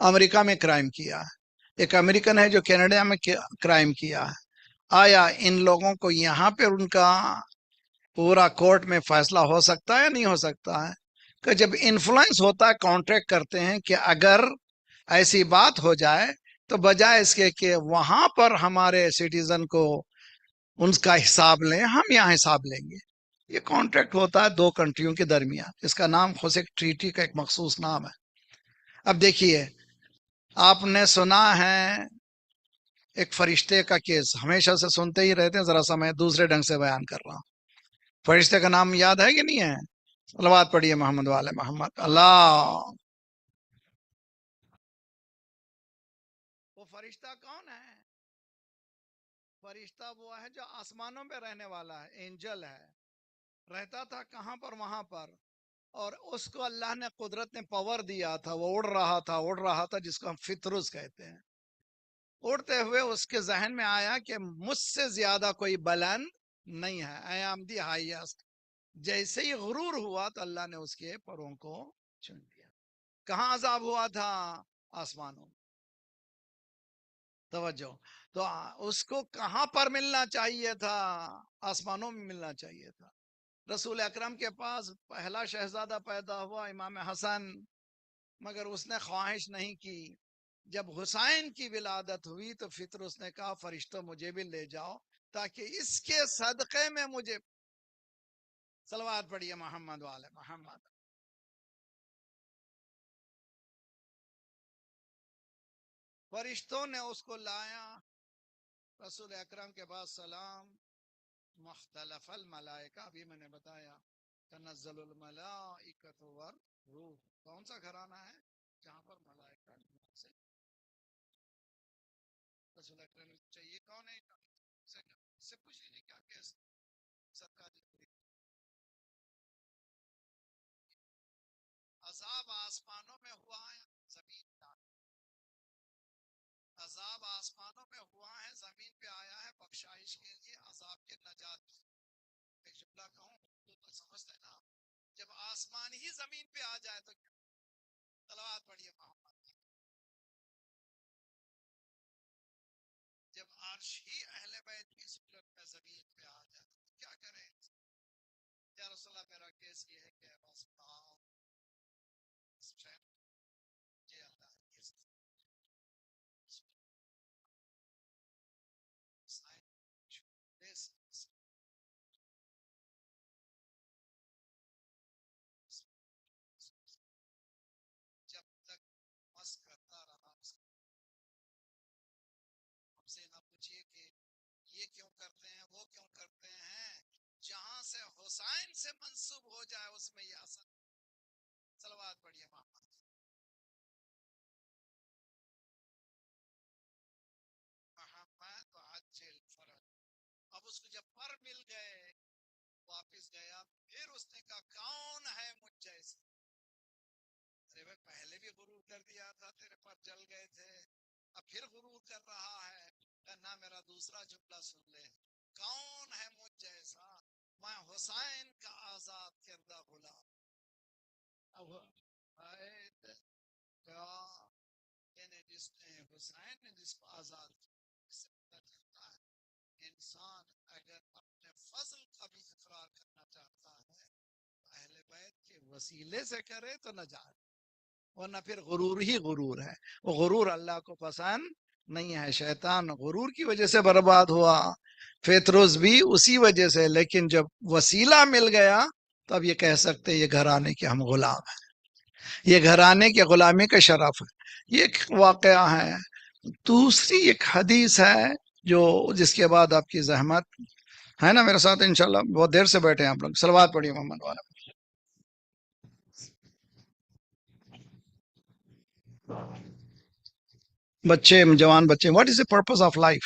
امریکہ میں کرائم کیا ہے، ایک امریکن ہے جو کینیڈا میں کرائم کیا ہے. آیا ان لوگوں کو یہاں پہ ان کا پورا کورٹ میں فیصلہ ہو سکتا ہے؟ نہیں ہو سکتا ہے. کہ جب انفلوئنس ہوتا ہے، کانٹریکٹ کرتے ہیں کہ اگر ایسی بات ہو جائے تو بجائے اس کے کہ وہاں پر ہمارے سٹیزن کو ان کا حساب لیں، ہم یہاں حساب لیں گے. یہ کانٹریکٹ ہوتا ہے دو کنٹریوں کے درمیان. اس کا نام خوش ٹریٹی کا ایک مخصوص نام ہے. اب دیکھیے، آپ نے سنا ہے ایک فرشتے کا کیس، ہمیشہ سے سنتے ہی رہتے ہیں، ذرا سا میں دوسرے ڈھنگ سے بیان کر رہا ہوں. فرشتے کا نام یاد ہے کہ نہیں ہے؟ صلوات پڑھیے محمد والے محمد. اللہ. وہ فرشتہ کون ہے؟ فرشتہ وہ ہے جو آسمانوں پہ رہنے والا ہے، اینجل ہے. رہتا تھا کہاں پر؟ وہاں پر. اور اس کو اللہ نے قدرت نے پاور دیا تھا، وہ اڑ رہا تھا جس کو ہم فطرس کہتے ہیں. اڑتے ہوئے اس کے ذہن میں آیا کہ مجھ سے زیادہ کوئی بلند نہیں ہے، I am the highest. جیسے ہی غرور ہوا تو اللہ نے اس کے پروں کو چن دیا. کہاں عذاب ہوا تھا؟ آسمانوں. توجہ. تو اس کو کہاں پر ملنا چاہیے تھا؟ آسمانوں میں ملنا چاہیے تھا. رسول اکرم کے پاس پہلا شہزادہ پیدا ہوا امام حسن، مگر اس نے خواہش نہیں کی. جب حسین کی ولادت ہوئی تو فطر اس نے کہا فرشتوں مجھے بھی لے جاؤ تاکہ اس کے صدقے میں مجھے. صلوات پڑھیے محمد والے محمد. فرشتوں نے اس کو لایا رسول اکرم کے پاس. سلام. مختلف الملائکہ، ابھی میں نے بتایا تنزل الملائکۃ والروح. کون سا گھرانہ ہے جہاں پر ملائکہ سے رسول اکرم چاہیے؟ کون ہے؟ سے پوچھ لیجیے کیا کیس صدقہ دی. عذاب آسمانوں میں ہوا ہے، زمین پہ عذاب آسمانوں میں ہوا ہے، زمین پہ آیا ہے بخشائش کے لیے، عذاب کے نجات. ایک جملہ کہوں تو سمجھتے ہیں نا، جب آسمان ہی زمین پہ آ جائے تو کیا؟ صلوات پڑھیے محمد. جب عرش ہی اہل بیت کی صورت میں زمین پہ آ جائے تو کیا کریں؟ یا رسول اللہ میرا کیس یہ ہے کہ بس جب تک مس کرتا رہا ہم سے نہ پوچھیے کہ یہ کیوں کرتے ہیں وہ کیوں کرتے ہیں. جہاں سے حسین سے منسوب ہو جائے اس میں یہ اثر. صلوات پڑھیے محمد. محمد وعجل فرج. اب اس کو جب پر مل گئے واپس گیا، پھر اس نے کہا کون ہے مجھ جیسے. ارے بھائی پہلے بھی غرور کر دیا تھا، تیرے پر جل گئے تھے، اب پھر غرور کر رہا ہے. نہ میرا دوسرا جملہ سن لے، کون ہے مجھ جیسا؟ میں حسین کا آزاد کردہ غلام. اب جس نے حسین نے جس کو آزاد کیا، انسان اگر اپنے فضل کا بھی اقرار کرنا چاہتا ہے اہل بیت کے وسیلے سے کرے تو نجات، ورنہ پھر غرور ہی غرور ہے. وہ غرور اللہ کو پسند نہیں ہے. شیطان غرور کی وجہ سے برباد ہوا، فیتروز بھی اسی وجہ سے. لیکن جب وسیلہ مل گیا تو اب یہ کہہ سکتے یہ گھرانے کے ہم غلام ہیں، یہ گھرانے کے غلامی کا شرف ہے. یہ ایک واقعہ ہے. دوسری ایک حدیث ہے جو جس کے بعد آپ کی زحمت ہے نا میرے ساتھ انشاءاللہ. بہت دیر سے بیٹھے ہیں آپ لوگ. صلوات پڑھیے محمد والا. بچے، جوان بچے، what is the purpose of life?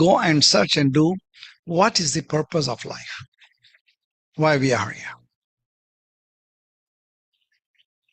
Go and search and do what is the purpose of life. Why we are here.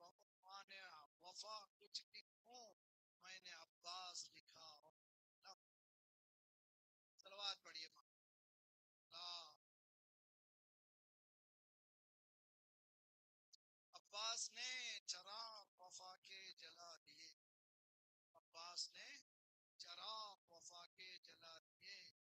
بعنوان وفا کچھ لکھوں میں نے عباس لکھا صلوات پڑھیے عباس نے چراغ وفا کے جلا دیے عباس نے چراغ وفا کے جلا دیے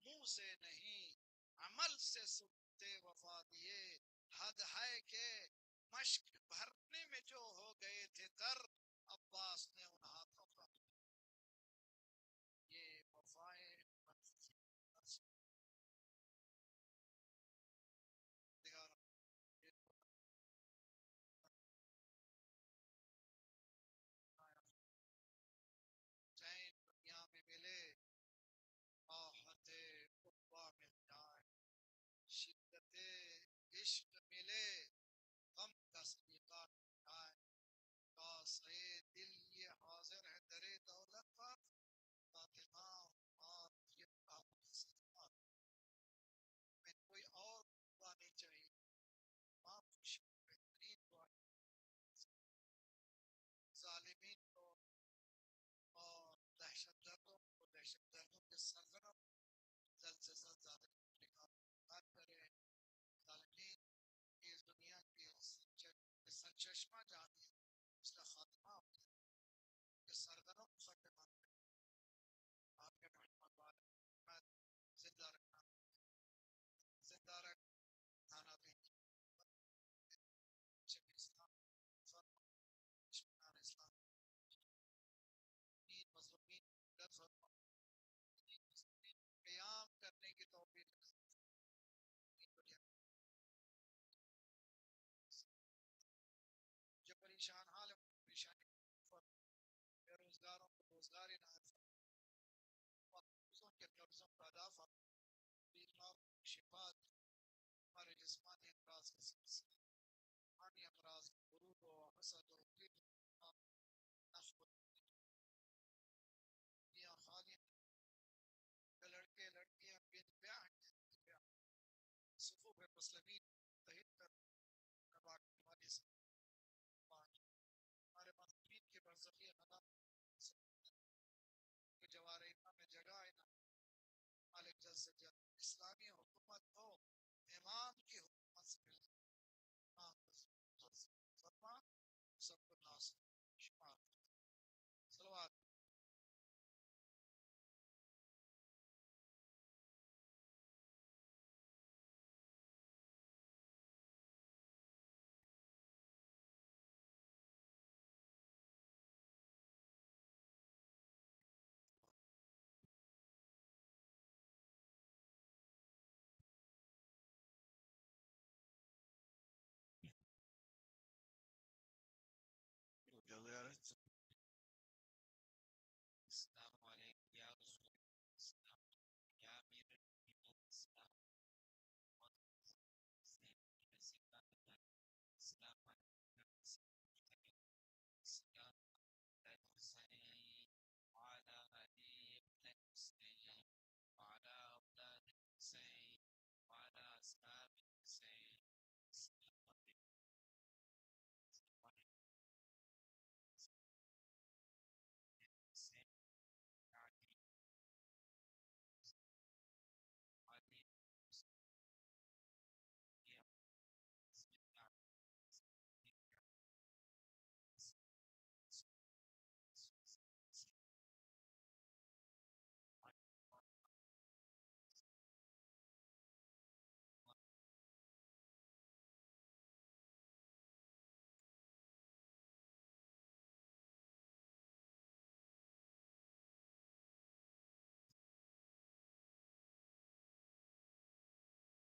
منہ سے نہیں عمل سے سکتے وفا دیے حد ہے کہ مشک بھرنے میں جو ہو گئے تھے تر عباس نے ان ہاتھوں کا یہ وفائے چین دنیا میں ملے آحت قربا مل جائے شدت عشق ملے غم کا سلیقہ مل جائے کاسے دل یہ حاضر ہے درے دولت پر فاطمہ اور یہ میں کوئی اور دعا نہیں چاہیے تمام خوشی بہترین دعا ظالمین کو اور دہشت گردوں کے سرگرم جلد سے جلد زیادہ نکال کرے ظالمین کی اس دنیا کی سرچشمہ جانی اس کا خاتمہ ہو جائے کہ سرگرم خاتمہ آپ کے محمد والے زندہ رکھنا کھانا بھی اسلام اسلام مظلومین قیام کرنے کی توفیق جو پریشان حال ہے پریشانی بے روزگاروں کو روزگار مقبوضوں کے قرضوں کا ادا بیمار شفا ہمارے جسمانی امراض کے سلسلے روحانی امراض غرور و حسد و دنیا خالی لڑکے لڑکیاں بن بیاہ صفوف مسلمین متحد کر ہمارے مظلومین کے برزخی خدا کے جوار امام میں جگہ ہے نا مالک جلد سے جلد اسلامی حکومت ہو امام کی